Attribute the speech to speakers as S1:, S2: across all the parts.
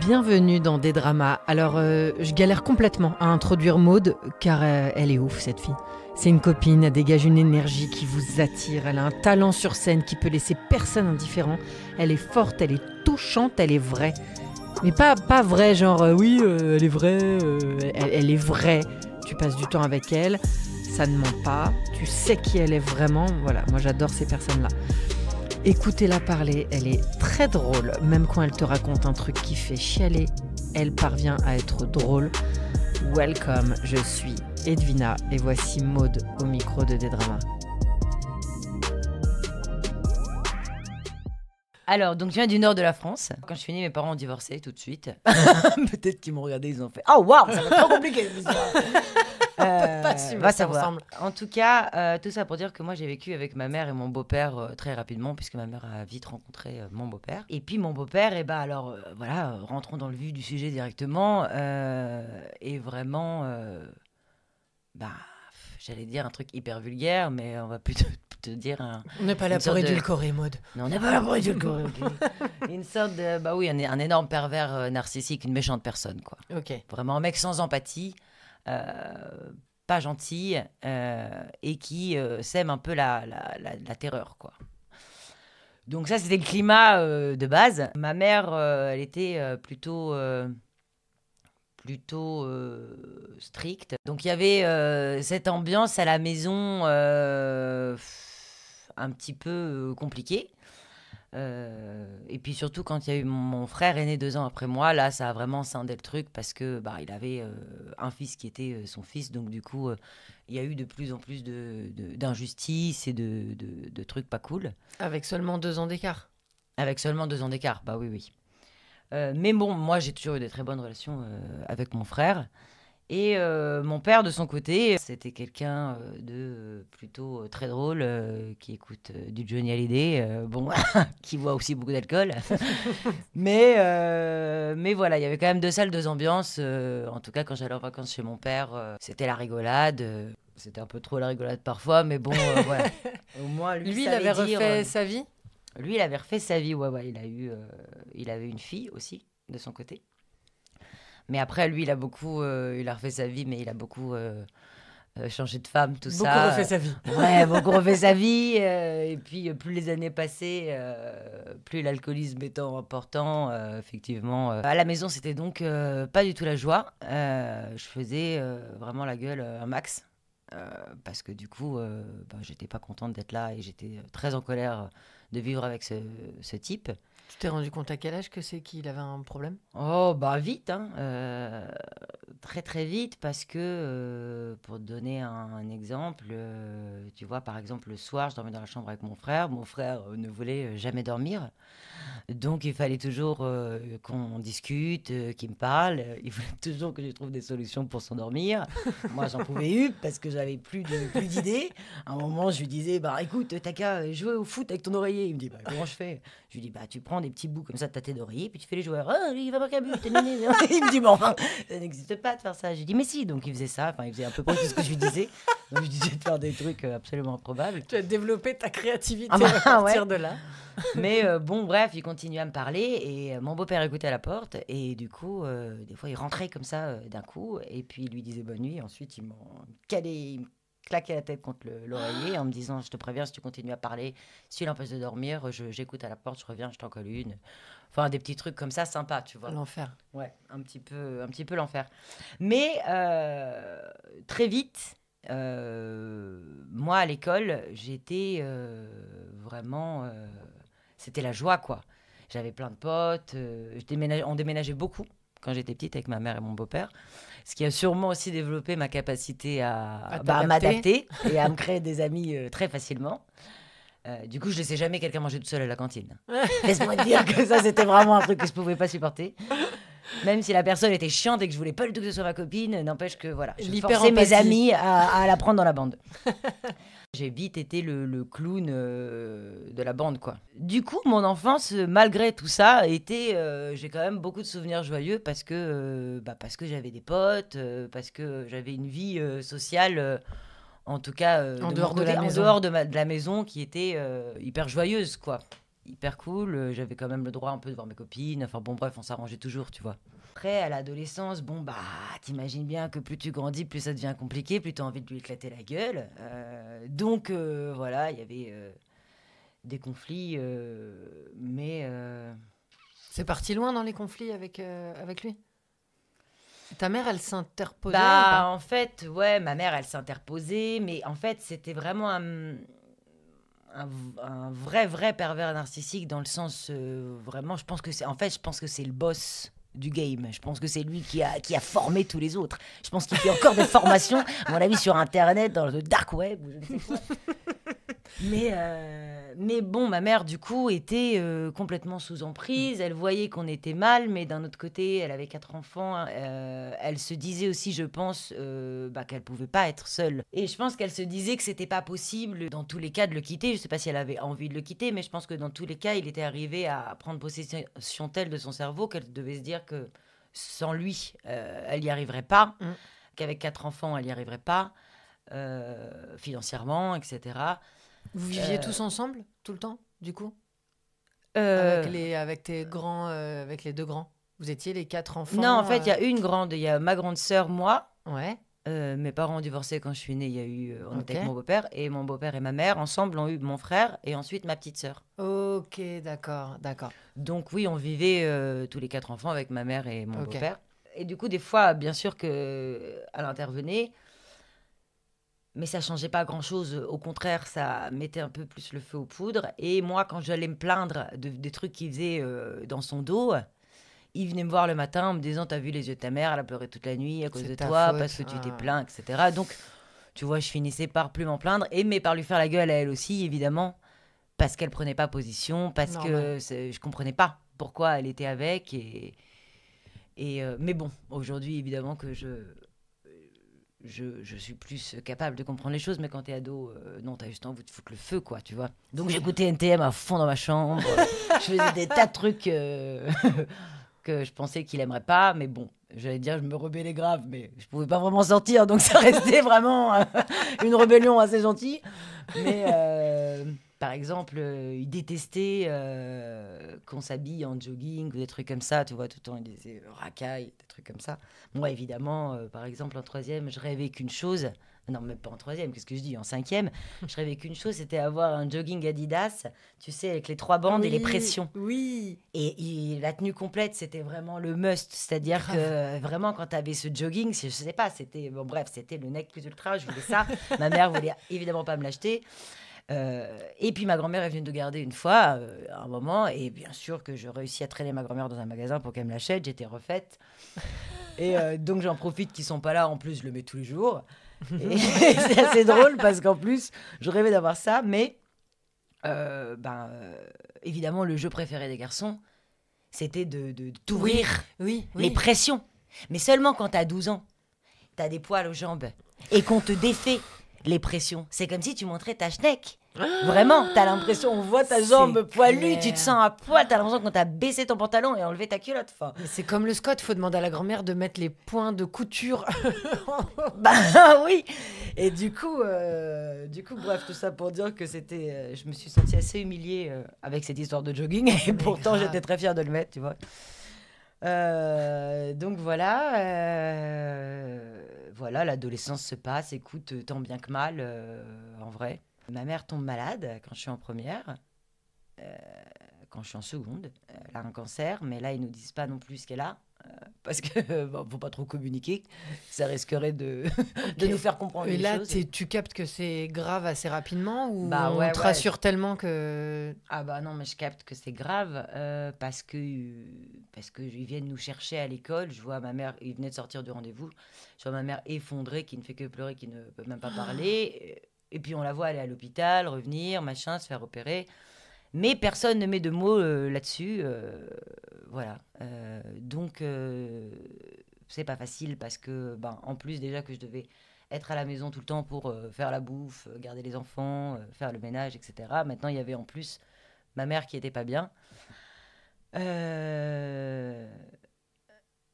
S1: Bienvenue dans Des Dramas. Alors, je galère complètement à introduire Maude, car elle est ouf, cette fille. C'est une copine, elle dégage une énergie qui vous attire. Elle a un talent sur scène qui peut laisser personne indifférent. Elle est forte, elle est touchante, elle est vraie. Mais pas vraie, genre, oui, elle est vraie, elle est vraie. Tu passes du temps avec elle, ça ne ment pas, tu sais qui elle est vraiment. Voilà, moi j'adore ces personnes-là. Écoutez-la parler, elle est très drôle, même quand elle te raconte un truc qui fait chialer, elle parvient à être drôle. Welcome, je suis Edwina et voici Maude au micro de Des Dramas.
S2: Alors, donc je viens du nord de la France. Quand je suis née, mes parents ont divorcé tout de suite. Peut-être qu'ils m'ont regardé, ils ont fait « Oh waouh, ça va être trop compliqué !»
S1: Va savoir.
S2: Ensemble. En tout cas, tout ça pour dire que moi j'ai vécu avec ma mère et mon beau-père très rapidement, puisque ma mère a vite rencontré mon beau-père. Et puis mon beau-père, et bah alors voilà, rentrons dans le vif du sujet directement. Et vraiment, j'allais dire un truc hyper vulgaire, mais on va plutôt te dire
S1: On n'est pas là pour édulcorer, Maude.
S2: Non, on n'est pas là pour édulcorer. Une sorte de, un énorme pervers narcissique, une méchante personne, quoi.
S1: Ok.
S2: Vraiment un mec sans empathie. Pas gentil et qui sème un peu la terreur, quoi. Donc ça, c'était le climat de base. Ma mère, elle était plutôt stricte. Donc il y avait cette ambiance à la maison un petit peu compliquée. Et puis surtout quand il y a eu mon frère est né 2 ans après moi, là ça a vraiment scindé le truc parce que il avait un fils qui était son fils, donc du coup il y a eu de plus en plus d'injustices et de trucs pas cool.
S1: Avec seulement 2 ans d'écart.
S2: Avec seulement 2 ans d'écart, oui. Mais bon, moi j'ai toujours eu des très bonnes relations avec mon frère. Et mon père, de son côté, c'était quelqu'un de plutôt très drôle, qui écoute du Johnny Hallyday, qui boit aussi beaucoup d'alcool. mais voilà, il y avait quand même 2 salles, 2 ambiances. En tout cas, quand j'allais en vacances chez mon père, c'était la rigolade. C'était un peu trop la rigolade parfois, mais bon, voilà. Au moins, lui
S1: il avait refait sa vie.
S2: Lui, il avait refait sa vie, ouais. Il avait une fille aussi, de son côté. Mais après, lui, il a refait sa vie, mais il a beaucoup changé de femme, tout ça.
S1: Beaucoup refait sa vie.
S2: Ouais, beaucoup refait sa vie. Et puis, plus les années passaient, plus l'alcoolisme étant important, effectivement. À la maison, c'était donc pas du tout la joie. Je faisais vraiment la gueule un max. Parce que du coup, j'étais pas contente d'être là et j'étais très en colère de vivre avec ce type.
S1: Tu t'es rendu compte à quel âge que c'est qu'il avait un problème ?
S2: Oh, vite, hein. Très très vite, parce que, pour te donner un exemple, tu vois, par exemple, le soir, je dormais dans la chambre avec mon frère. Mon frère ne voulait jamais dormir. Donc, il fallait toujours qu'on discute, qu'il me parle. Il voulait toujours que je trouve des solutions pour s'endormir. Moi, j'en pouvais une parce que j'avais plus d'idées. À un moment, je lui disais, écoute, t'as qu'à jouer au foot avec ton oreiller. Il me dit, comment je fais ? Je lui dis, tu prends des petits bouts comme ça de ta tête d'oreiller, puis tu fais les joueurs. Oh, il va marquer un but. Il me dit, enfin, ça n'existe pas de faire ça. Je lui dis, mais si. Donc, il faisait ça. Enfin, il faisait à peu près tout ce que je lui disais. Donc, je lui disais de faire des trucs absolument improbables.
S1: Tu as développé ta créativité à partir de là.
S2: Mais bref, il continuait à me parler et mon beau-père écoutait à la porte et du coup, des fois, il rentrait comme ça d'un coup et puis il lui disait bonne nuit. Ensuite, il me claquait la tête contre l'oreiller en me disant, je te préviens, si tu continues à parler, si tu l'empêches de dormir, j'écoute à la porte, je reviens, je t'en colle une. Enfin, des petits trucs comme ça, sympa, tu vois.
S1: L'enfer.
S2: Ouais, un petit peu l'enfer. Mais très vite, moi, à l'école, j'étais vraiment... c'était la joie, quoi. J'avais plein de potes. On déménageait beaucoup quand j'étais petite avec ma mère et mon beau-père. Ce qui a sûrement aussi développé ma capacité à m'adapter et à me créer des amis très facilement. Du coup, je ne laissais jamais quelqu'un manger tout seul à la cantine. Laisse-moi te dire que ça, c'était vraiment un truc que je ne pouvais pas supporter. Même si la personne était chiante et que je voulais pas du tout que ce soit ma copine, n'empêche que voilà, je forçais mes amis à la prendre dans la bande. J'ai vite été le clown de la bande, quoi. Du coup, mon enfance, malgré tout ça, j'ai quand même beaucoup de souvenirs joyeux parce que j'avais des potes, parce que j'avais une vie sociale, en tout cas
S1: en dehors de la maison,
S2: en dehors de la maison, qui était hyper joyeuse, quoi. hyper cool. J'avais quand même le droit un peu de voir mes copines. Enfin bon, bref, on s'arrangeait toujours, tu vois. Après, à l'adolescence, bon, bah, t'imagines bien que plus tu grandis, plus ça devient compliqué, plus t'as envie de lui éclater la gueule. Donc, voilà, il y avait des conflits, mais...
S1: C'est parti loin dans les conflits avec lui? Ta mère, elle s'interposait ou
S2: Bah,
S1: pas?
S2: en fait, ouais, ma mère, elle s'interposait, mais en fait, c'était vraiment un vrai pervers narcissique dans le sens, vraiment, je pense que c'est le boss du game. Je pense que c'est lui qui a formé tous les autres. Je pense qu'il fait encore des formations, à mon avis, sur Internet, dans le dark web, ou je ne sais quoi. Mais bon, ma mère, du coup, était complètement sous emprise. Elle voyait qu'on était mal, mais d'un autre côté, elle avait 4 enfants. Elle se disait aussi, je pense, qu'elle pouvait pas être seule. Et je pense qu'elle se disait que c'était pas possible, dans tous les cas, de le quitter. Je sais pas si elle avait envie de le quitter, mais je pense que dans tous les cas, il était arrivé à prendre possession telle de son cerveau qu'elle devait se dire que sans lui, elle n'y arriverait pas. Qu'avec 4 enfants, elle n'y arriverait pas, financièrement, etc.
S1: Vous viviez tous ensemble, tout le temps, du coup?
S2: Euh,
S1: Avec tes grands, avec les deux grands? Vous étiez les 4 enfants?
S2: Non, en fait, il y a une grande. Il y a ma grande sœur, moi.
S1: Ouais,
S2: Mes parents ont divorcé quand je suis née. Il y a eu, on était
S1: ok.
S2: avec mon beau-père. Et mon beau-père et ma mère, ensemble, ont eu mon frère et ensuite ma petite sœur.
S1: Ok, d'accord.
S2: Donc oui, on vivait tous les 4 enfants avec ma mère et mon
S1: Ok.
S2: beau-père. Et du coup, des fois, bien sûr qu'elle intervenait. Mais ça changeait pas grand-chose. Au contraire, ça mettait un peu plus le feu aux poudres. Et moi, quand j'allais me plaindre des trucs qu'il faisait dans son dos, il venait me voir le matin en me disant: t'as vu les yeux de ta mère, elle a pleuré toute la nuit à cause
S1: C'est
S2: de
S1: ta
S2: toi,
S1: faute.
S2: parce que tu t'es
S1: Ah.
S2: plaint, etc. Donc, tu vois, je finissais par plus m'en plaindre, mais par lui faire la gueule à elle aussi, évidemment, parce qu'elle prenait pas position, parce
S1: Normal.
S2: que je comprenais pas pourquoi elle était avec. Mais bon, aujourd'hui, évidemment que je suis plus capable de comprendre les choses, mais quand t'es ado, non, t'as juste envie de foutre le feu, quoi, tu vois. Donc j'écoutais NTM à fond dans ma chambre, je faisais des tas de trucs que je pensais qu'il aimerait pas, mais bon, j'allais dire, je me rebellais grave, mais je pouvais pas vraiment sortir, donc ça restait vraiment une rébellion assez gentille. Mais par exemple, il détestait qu'on s'habille en jogging ou des trucs comme ça, tu vois, tout le temps il disait racaille, des trucs comme ça. Moi, évidemment, par exemple, en troisième, je rêvais qu'une chose. Non, même pas en troisième, qu'est-ce que je dis? En cinquième, je rêvais qu'une chose, c'était avoir un jogging Adidas, tu sais, avec les 3 bandes et les pressions.
S1: Oui.
S2: Et la tenue complète, c'était vraiment le must. C'est-à-dire
S1: Grave.
S2: que vraiment, quand tu avais ce jogging, je sais pas, c'était. Bon, bref, c'était le nec plus ultra, je voulais ça. Ma mère voulait évidemment pas me l'acheter. Et puis ma grand-mère est venue de garder une fois, à un moment, et bien sûr que je réussis à traîner ma grand-mère dans un magasin pour qu'elle me l'achète. J'étais refaite. Et donc j'en profite qu'ils sont pas là. En plus, je le mets tous les jours. Et c'est assez drôle parce qu'en plus, je rêvais d'avoir ça, mais évidemment, le jeu préféré des garçons, c'était de t'ouvrir
S1: Oui.
S2: les pressions. Mais seulement quand t'as 12 ans, t'as des poils aux jambes et qu'on te défait les pressions. C'est comme si tu montrais ta schneck. Vraiment, t'as l'impression, on voit ta
S1: C'est
S2: jambe poilue,
S1: clair.
S2: tu te sens à poil, t'as l'impression qu'on t'a baissé ton pantalon et enlevé ta culotte. Enfin,
S1: Mais c'est comme le Scott, faut demander à la grand-mère de mettre les points de couture.
S2: bah oui. Et du coup, bref, tout ça pour dire que c'était, je me suis sentie assez humiliée avec cette histoire de jogging et
S1: Mais
S2: pourtant
S1: grave.
S2: j'étais très fière de le mettre, tu vois. Donc voilà, voilà, l'adolescence se passe, écoute, tant bien que mal, en vrai. Ma mère tombe malade quand je suis en première, quand je suis en seconde. Elle a un cancer, mais là, ils nous disent pas non plus ce qu'elle a, parce que bon, faut pas trop communiquer, ça risquerait de, de nous faire comprendre
S1: Et
S2: les
S1: là,
S2: choses.
S1: tu captes que c'est grave assez rapidement ou
S2: Bah
S1: on
S2: ouais,
S1: te
S2: ouais.
S1: rassure tellement que...
S2: Ah bah non, mais je capte que c'est grave parce que ils viennent nous chercher à l'école. Je vois ma mère, ils venaient de sortir du rendez-vous. Je vois ma mère effondrée, qui ne fait que pleurer, qui ne peut même pas parler. Et puis on la voit aller à l'hôpital, revenir, machin, se faire opérer. Mais personne ne met de mots là-dessus. Voilà. Donc c'est pas facile parce que, ben, en plus déjà que je devais être à la maison tout le temps pour faire la bouffe, garder les enfants, faire le ménage, etc. Maintenant, il y avait en plus ma mère qui était pas bien. Euh,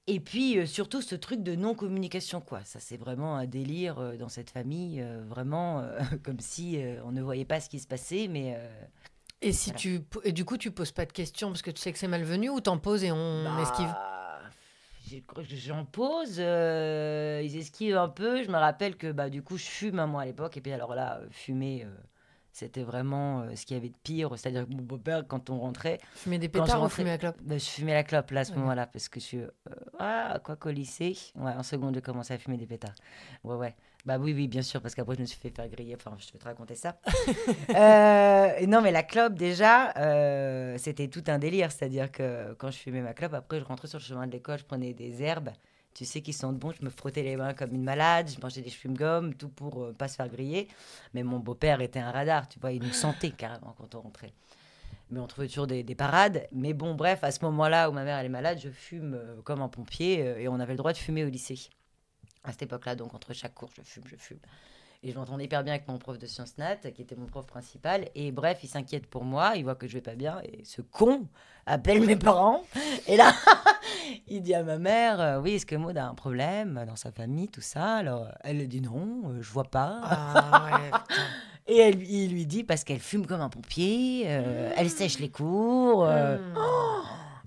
S2: Et puis, surtout, ce truc de non-communication, quoi. Ça, c'est vraiment un délire dans cette famille, vraiment, comme si on ne voyait pas ce qui se passait, mais
S1: Et, et du coup, tu poses pas de questions parce que tu sais que c'est malvenu ou t'en poses et on esquive?
S2: J'en pose, ils esquivent un peu. Je me rappelle que du coup, je fume moi à l'époque. Et puis alors là, fumer, c'était vraiment ce qu'il y avait de pire. C'est-à-dire que mon beau-père, quand on rentrait,
S1: Fumer des
S2: quand je
S1: pétards ou
S2: rentrais,
S1: fumer la clope?
S2: je fumais la clope là à ce
S1: Ok.
S2: moment-là. Parce que je suis. Quoi qu'au lycée, ouais, en seconde, j'ai commencé à fumer des pétards. Ouais, ouais. Bah oui, oui, bien sûr, parce qu'après, je me suis fait faire griller. Enfin, je vais te raconter ça. Non, mais la clope, déjà, c'était tout un délire. C'est-à-dire que quand je fumais ma clope, après, je rentrais sur le chemin de l'école, je prenais des herbes, tu sais, qui sentent bon. Je me frottais les mains comme une malade, je mangeais des chewing-gums, tout pour pas se faire griller. Mais mon beau-père était un radar, tu vois, il nous sentait carrément quand on rentrait. Mais on trouvait toujours des parades. Mais bon, bref, à ce moment-là où ma mère elle est malade, je fume comme un pompier et on avait le droit de fumer au lycée. À cette époque-là, donc entre chaque cours, je fume, je fume. Et je m'entendais hyper bien avec mon prof de sciences nat, qui était mon prof principal. Et bref, il s'inquiète pour moi, il voit que je vais pas bien. Et ce con appelle mes parents. Et là, il dit à ma mère, oui, est-ce que Maud a un problème dans sa famille, tout ça. Alors, elle dit non, je vois pas.
S1: Ah ouais, putain.
S2: Et il lui dit, parce qu'elle fume comme un pompier, elle sèche les cours.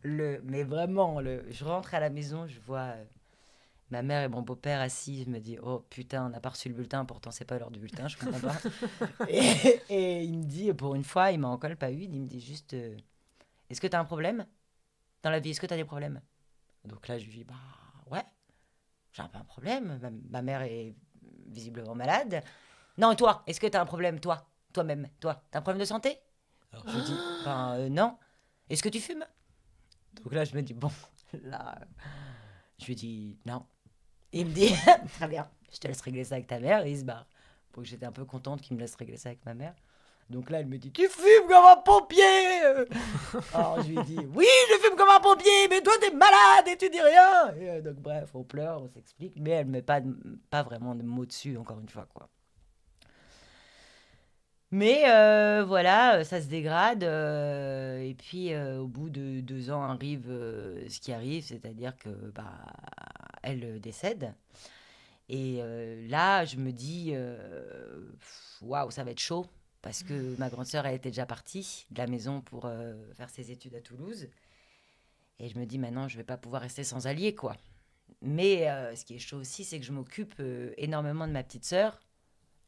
S2: Mais vraiment, je rentre à la maison, je vois ma mère et mon beau-père assis, je me dis, oh putain, on n'a pas reçu le bulletin, pourtant c'est pas l'heure du bulletin, je comprends pas. et il me dit, pour une fois, il m'a encore pas eu, il me dit juste, est-ce que tu as un problème dans la vie, est-ce que tu as des problèmes? Donc là, je lui dis, bah ouais, j'ai pas un problème, ma mère est visiblement malade. Non, et toi, est-ce que tu as un problème, toi-même, toi, t'as un problème de santé? Alors je lui dis, ben non. Est-ce que tu fumes? Donc là, je me dis, bon, là, je lui dis, non. Il me dit, très bien, je te laisse régler ça avec ta mère. Et il se barre. Donc j'étais un peu contente qu'il me laisse régler ça avec ma mère. Donc là, elle me dit, tu fumes comme un pompier. Alors je lui dis, oui, je fume comme un pompier, mais toi, t'es malade et tu dis rien. Et, donc bref, on pleure, on s'explique. Mais elle ne met pas vraiment de mots dessus, encore une fois, quoi. Mais voilà, ça se dégrade. Et puis, au bout de 2 ans, arrive ce qui arrive, c'est-à-dire que elle décède. Et là, je me dis, waouh, ça va être chaud. Parce que ma grande sœur, elle était déjà partie de la maison pour faire ses études à Toulouse. Et je me dis, maintenant, je vais pas pouvoir rester sans allié, quoi. Mais ce qui est chaud aussi, c'est que je m'occupe énormément de ma petite sœur,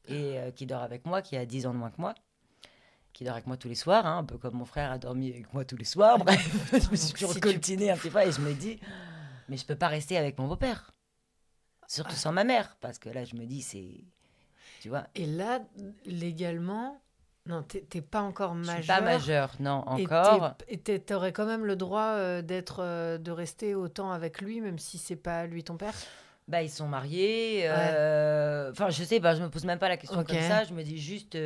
S2: et qui dort avec moi, qui a 10 ans de moins que moi, qui dort avec moi tous les soirs, hein, un peu comme mon frère a dormi avec moi tous les soirs. Bref, je me suis toujours coltinée un petit peu et je me dis, mais je peux pas rester avec mon beau-père. Surtout sans ma mère, parce que là, je me dis, c'est... Tu vois.
S1: Et là, légalement, non, t'es pas encore
S2: Je
S1: majeur.
S2: suis pas majeure, non, encore.
S1: Et t'aurais quand même le droit de rester autant avec lui, même si c'est pas lui ton père?
S2: Bah, ils sont mariés.
S1: Ouais.
S2: Enfin, je sais, je me pose même pas la question
S1: Ok.
S2: comme ça. Je me dis juste,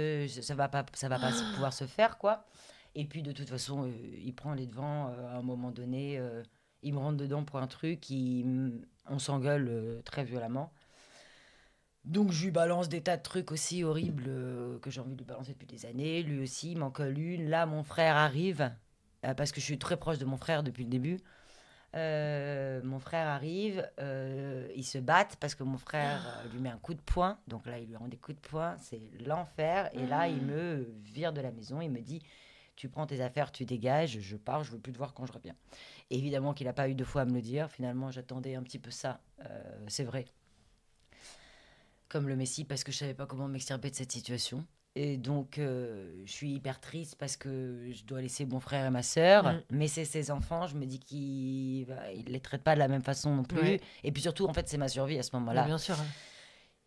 S2: ça va pas pouvoir se faire, quoi. Et puis, de toute façon, il prend les devants à un moment donné. Il me rentre dedans pour un truc. On s'engueule très violemment. Donc, je lui balance des tas de trucs aussi horribles que j'ai envie de lui balancer depuis des années. Lui aussi, il m'en colle une. Là, mon frère arrive, parce que je suis très proche de mon frère depuis le début. Mon frère arrive, ils se battent parce que mon frère lui met un coup de poing. Donc là, il lui rend des coups de poing, c'est l'enfer. Et là, il me vire de la maison. Il me dit, tu prends tes affaires, tu dégages, je pars, je veux plus te voir quand je reviens. Et évidemment qu'il n'a pas eu 2 fois à me le dire. Finalement, j'attendais un petit peu ça, c'est vrai. Comme le Messie, parce que je savais pas comment m'extirper de cette situation. Et donc, je suis hyper triste parce que je dois laisser mon frère et ma sœur. Mais c'est ses enfants, je me dis qu'il les traite pas de la même façon non plus.
S1: Ouais.
S2: Et puis surtout, en fait, c'est ma survie à ce moment-là.
S1: Ouais, bien sûr.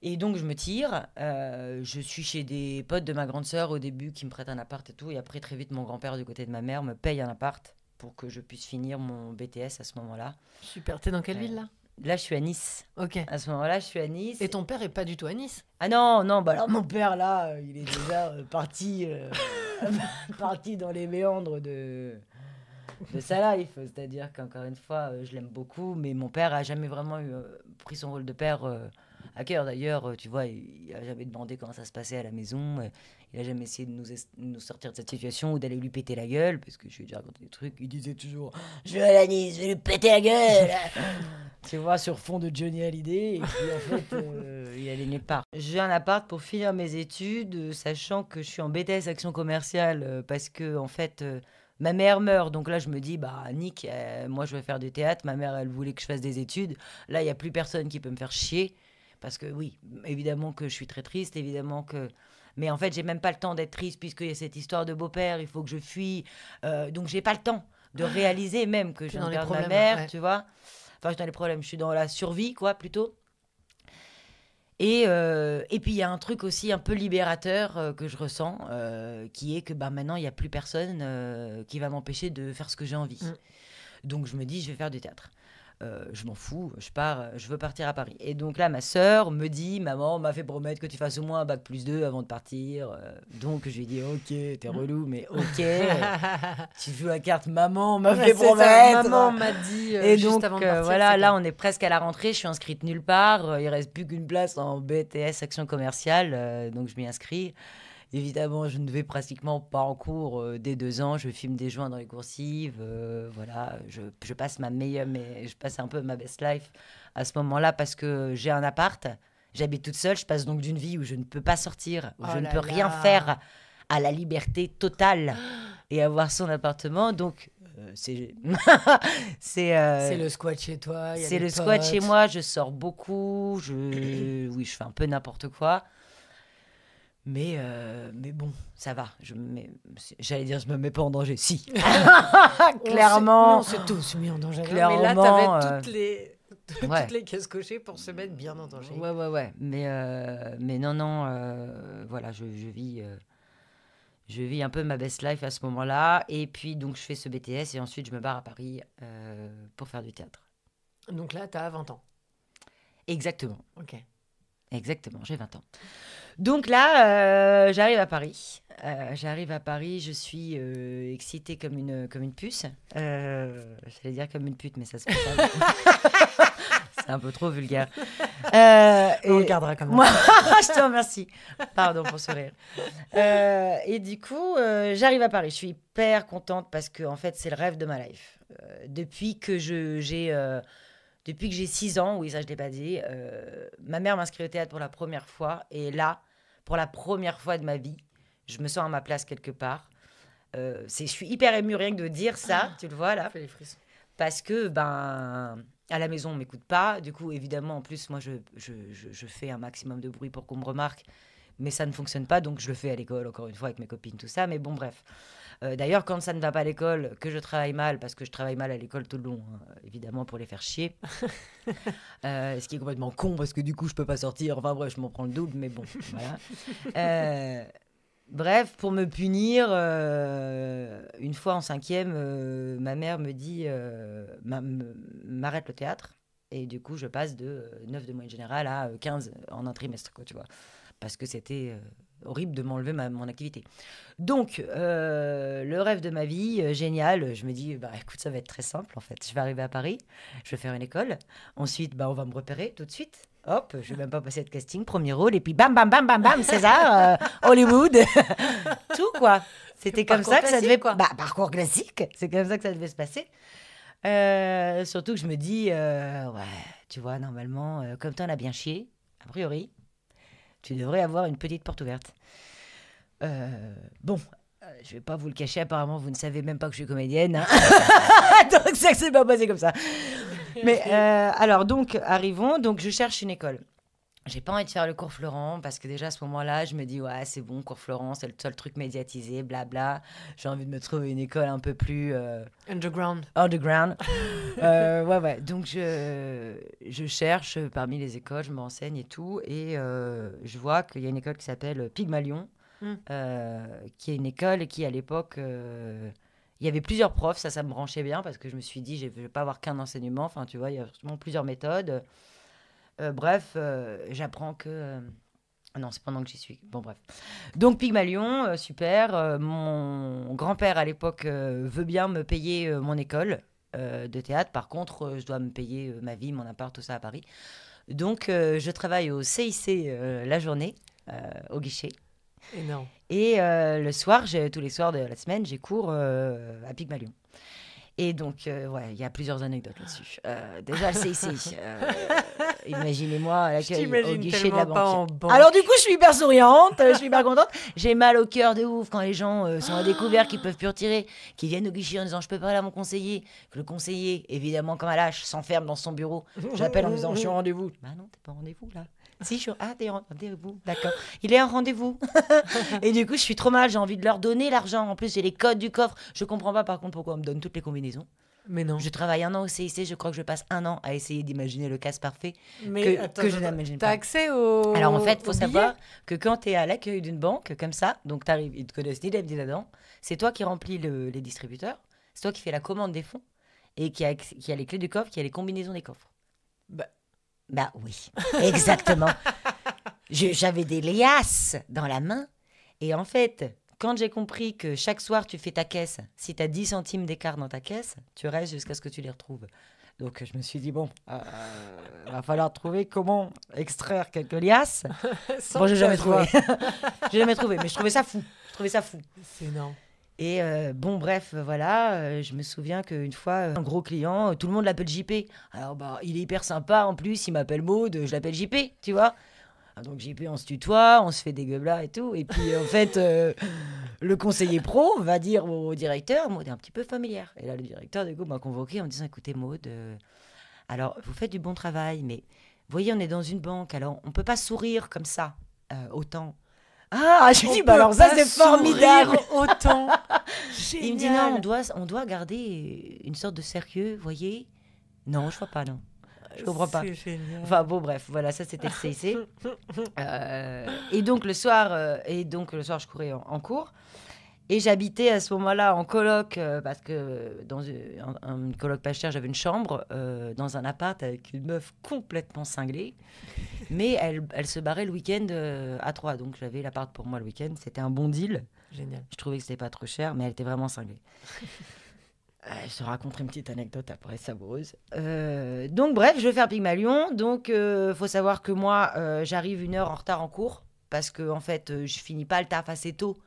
S2: Et donc, je me tire. Je suis chez des potes de ma grande sœur au début qui me prêtent un appart et tout. Et après, très vite, mon grand-père du côté de ma mère me paye un appart pour que je puisse finir mon BTS à ce moment-là.
S1: Super. T'es dans quelle ville, là?
S2: Là, je suis à Nice.
S1: Ok.
S2: À ce moment-là, je suis à Nice.
S1: Et ton père est pas du tout à Nice?
S2: Ah non, non, alors mon père, là, il est déjà parti dans les méandres de sa life. C'est-à-dire qu'encore une fois, je l'aime beaucoup, mais mon père a jamais vraiment pris son rôle de père à cœur. D'ailleurs, tu vois, il n'a jamais demandé comment ça se passait à la maison. Il n'a jamais essayé de nous sortir de cette situation ou d'aller lui péter la gueule, parce que je lui ai déjà raconté des trucs. Il disait toujours je vais à la Nice, je vais lui péter la gueule. Tu vois, sur fond de Johnny Hallyday. Et puis en fait, il allait nulle part. J'ai un appart pour finir mes études, sachant que je suis en BTS Action Commerciale, parce que en fait. Ma mère meurt, donc là je me dis, bah Nick, moi je vais faire du théâtre, ma mère elle voulait que je fasse des études, là il n'y a plus personne qui peut me faire chier, parce que oui, évidemment que je suis très triste, évidemment que... Mais en fait j'ai même pas le temps d'être triste, puisqu'il y a cette histoire de beau-père, il faut que je fuis, donc j'ai pas le temps de réaliser même que je viens de perdre ma mère, tu vois. Enfin je suis dans les problèmes, je suis dans la survie quoi plutôt. Et puis il y a un truc aussi un peu libérateur que je ressens, qui est que bah, maintenant il n'y a plus personne qui va m'empêcher de faire ce que j'ai envie. Donc je me dis, je vais faire du théâtre. Je m'en fous, je veux partir à Paris. Et donc là, ma sœur me dit, maman m'a fait promettre que tu fasses au moins un bac+2 avant de partir. Donc je lui ai dit, ok, t'es relou, mais ok. Tu joues la carte, maman m'a fait promettre.
S1: Maman m'a dit
S2: et
S1: juste
S2: donc,
S1: avant de partir.
S2: voilà, là, on est presque à la rentrée, je suis inscrite nulle part. Il reste plus qu'une place en BTS Action Commerciale, donc je m'y inscris. Évidemment, je ne vais pratiquement pas en cours dès 2 ans. Je filme des joints dans les coursives. Voilà, je passe je passe un peu ma best life à ce moment-là parce que j'ai un appart. J'habite toute seule. Je passe donc d'une vie où je ne peux pas sortir, où je ne peux rien faire, à la liberté totale et avoir son appartement. Donc, c'est
S1: le squat chez toi.
S2: C'est le squat chez moi. Je sors beaucoup. Oui, je fais un peu n'importe quoi. Mais bon, ça va. J'allais dire, je me mets pas en danger. Si. Clairement.
S1: On s'est tous mis en danger.
S2: Clairement,
S1: mais là, t'avais toutes les cases cochées pour se mettre bien en danger.
S2: Ouais. Mais non. Voilà, je vis un peu ma best life à ce moment-là. Et puis, donc, je fais ce BTS et ensuite, je me barre à Paris pour faire du théâtre.
S1: Donc là, t'as 20 ans.
S2: Exactement.
S1: Ok.
S2: Exactement, j'ai 20 ans. Donc là, j'arrive à Paris. Je suis excitée comme une puce. J'allais dire comme une pute, mais ça se fait pas. C'est un peu trop vulgaire.
S1: On le gardera quand même.
S2: Moi, je te remercie. Pardon pour ce rire. Et du coup, j'arrive à Paris. Je suis hyper contente parce que en fait, c'est le rêve de ma life. Depuis que j'ai 6 ans, oui, ça je ne l'ai pas dit, ma mère m'inscrit au théâtre pour la première fois. Et là, pour la première fois de ma vie, je me sens à ma place quelque part. Je suis hyper émue rien que de dire ça, tu le vois là.
S1: Ça fait les frissons.
S2: Parce que, à la maison, on ne m'écoute pas. Du coup, évidemment, en plus, moi, je fais un maximum de bruit pour qu'on me remarque. Mais ça ne fonctionne pas, donc je le fais à l'école, encore une fois, avec mes copines, tout ça. Mais bon, bref. D'ailleurs, quand ça ne va pas à l'école, que je travaille mal, parce que je travaille mal à l'école tout le long, évidemment, pour les faire chier. Ce qui est complètement con, parce que du coup, je peux pas sortir. Enfin bref, je m'en prends le double, mais bon, voilà. Bref, pour me punir, une fois en 5e, ma mère me dit m'arrête le théâtre. Et du coup, je passe de 9 de moyenne générale à 15 en un trimestre, quoi, tu vois. Parce que c'était horrible de m'enlever mon activité. Donc, le rêve de ma vie, génial. Je me dis, écoute, ça va être très simple, en fait. Je vais arriver à Paris, je vais faire une école. Ensuite, on va me repérer tout de suite. Hop, je vais même pas passer de casting, premier rôle. Et puis, bam, bam, bam, bam, bam, César, Hollywood. Tout, quoi. C'était comme ça que ça devait... parcours classique. C'est comme ça que ça devait se passer. Surtout que je me dis, tu vois, normalement, comme t'en as bien chié, a priori, tu devrais avoir une petite porte ouverte. Je vais pas vous le cacher, apparemment, vous ne savez même pas que je suis comédienne. Hein. Donc, ça s'est pas passé comme ça. Mais alors, donc, arrivons. Donc, je cherche une école. J'ai pas envie de faire le cours Florent parce que déjà à ce moment-là, je me dis ouais, c'est bon, cours Florent, c'est le seul truc médiatisé, blabla. J'ai envie de me trouver une école un peu plus
S1: underground.
S2: Ouais. Donc je cherche parmi les écoles, je me renseigne et tout, et je vois qu'il y a une école qui s'appelle Pygmalion, qui est une école qui à l'époque il y avait plusieurs profs, ça me branchait bien parce que je me suis dit je vais pas avoir qu'un enseignement, enfin tu vois, il y a vraiment plusieurs méthodes. Bref, j'apprends que... non, c'est pendant que j'y suis. Bon, bref. Donc, Pygmalion, super. Mon grand-père, à l'époque, veut bien me payer mon école de théâtre. Par contre, je dois me payer ma vie, mon appart, tout ça à Paris. Donc, je travaille au CIC la journée, au guichet.
S1: Énorme.
S2: Et le soir, tous les soirs de la semaine, j'ai cours à Pygmalion. Et donc, il y a plusieurs anecdotes là-dessus. Déjà, le CIC. Imaginez-moi à l'accueil au guichet de la banque. Alors, du coup, je suis hyper souriante, je suis hyper contente. J'ai mal au cœur de ouf quand les gens sont à découvert, qu'ils peuvent plus retirer, qu'ils viennent au guichet en disant « je peux parler à mon conseiller ». Que le conseiller, évidemment, comme un lâche, s'enferme dans son bureau. J'appelle en disant « je suis en rendez-vous ». Bah non, t'es pas en rendez-vous là. Si, je suis... Ah, t'es en rendez-vous, d'accord. Il est en rendez-vous. Et du coup, je suis trop mal, j'ai envie de leur donner l'argent. En plus, j'ai les codes du coffre. Je comprends pas, par contre, pourquoi on me donne toutes les combinaisons.
S1: Mais non.
S2: Je travaille 1 an au CIC, je crois que je passe 1 an à essayer d'imaginer le casse parfait
S1: que
S2: je n'imagine pas.
S1: T'as accès au...
S2: Alors, en fait, il faut savoir que quand t'es à l'accueil d'une banque, comme ça, donc t'arrives, ils te connaissent ni d'Ève ni d'Adam, c'est toi qui remplis les distributeurs, c'est toi qui fais la commande des fonds, et qui a les clés du coffre, qui a les combinaisons des coffres. Bah oui, exactement. J'avais des liasses dans la main. Et en fait, quand j'ai compris que chaque soir, tu fais ta caisse, si tu as 10 centimes d'écart dans ta caisse, tu restes jusqu'à ce que tu les retrouves. Donc, je me suis dit, bon, va falloir trouver comment extraire quelques liasses. Bon, j'ai jamais trouvé. J'ai jamais trouvé, mais je trouvais ça fou.
S1: C'est énorme.
S2: Et bon, bref, voilà, je me souviens qu'une fois, un gros client, tout le monde l'appelle JP. Alors, il est hyper sympa, en plus, il m'appelle Maud, je l'appelle JP, tu vois. Donc JP, on se tutoie, on se fait des gueublas et tout. Et puis, en fait, le conseiller pro va dire au directeur, Maud est un petit peu familière. Et là, le directeur, du coup, m'a convoqué en me disant, écoutez, Maud, alors, vous faites du bon travail, mais vous voyez, on est dans une banque, alors on ne peut pas sourire comme ça, autant. Ah, je dis, alors ça, c'est formidable.
S1: Autant.
S2: Il me dit, non, on doit garder une sorte de sérieux, vous voyez. Non, je vois pas, non. Je comprends pas.
S1: C'est génial.
S2: Enfin, bon, bref, voilà, ça, c'était le CIC. Et donc, le soir, je courais en cours. Et j'habitais à ce moment-là en coloc, parce que dans une coloc pas chère, j'avais une chambre dans un appart avec une meuf complètement cinglée. Mais elle se barrait le week-end à 3. Donc j'avais l'appart pour moi le week-end. C'était un bon deal.
S1: Génial.
S2: Je trouvais que c'était pas trop cher, mais elle était vraiment cinglée. Je te raconterai une petite anecdote après, savoureuse. Donc bref, je vais faire Pygmalion. Donc faut savoir que moi, j'arrive 1 heure en retard en cours. Parce que en fait, je finis pas le taf assez tôt.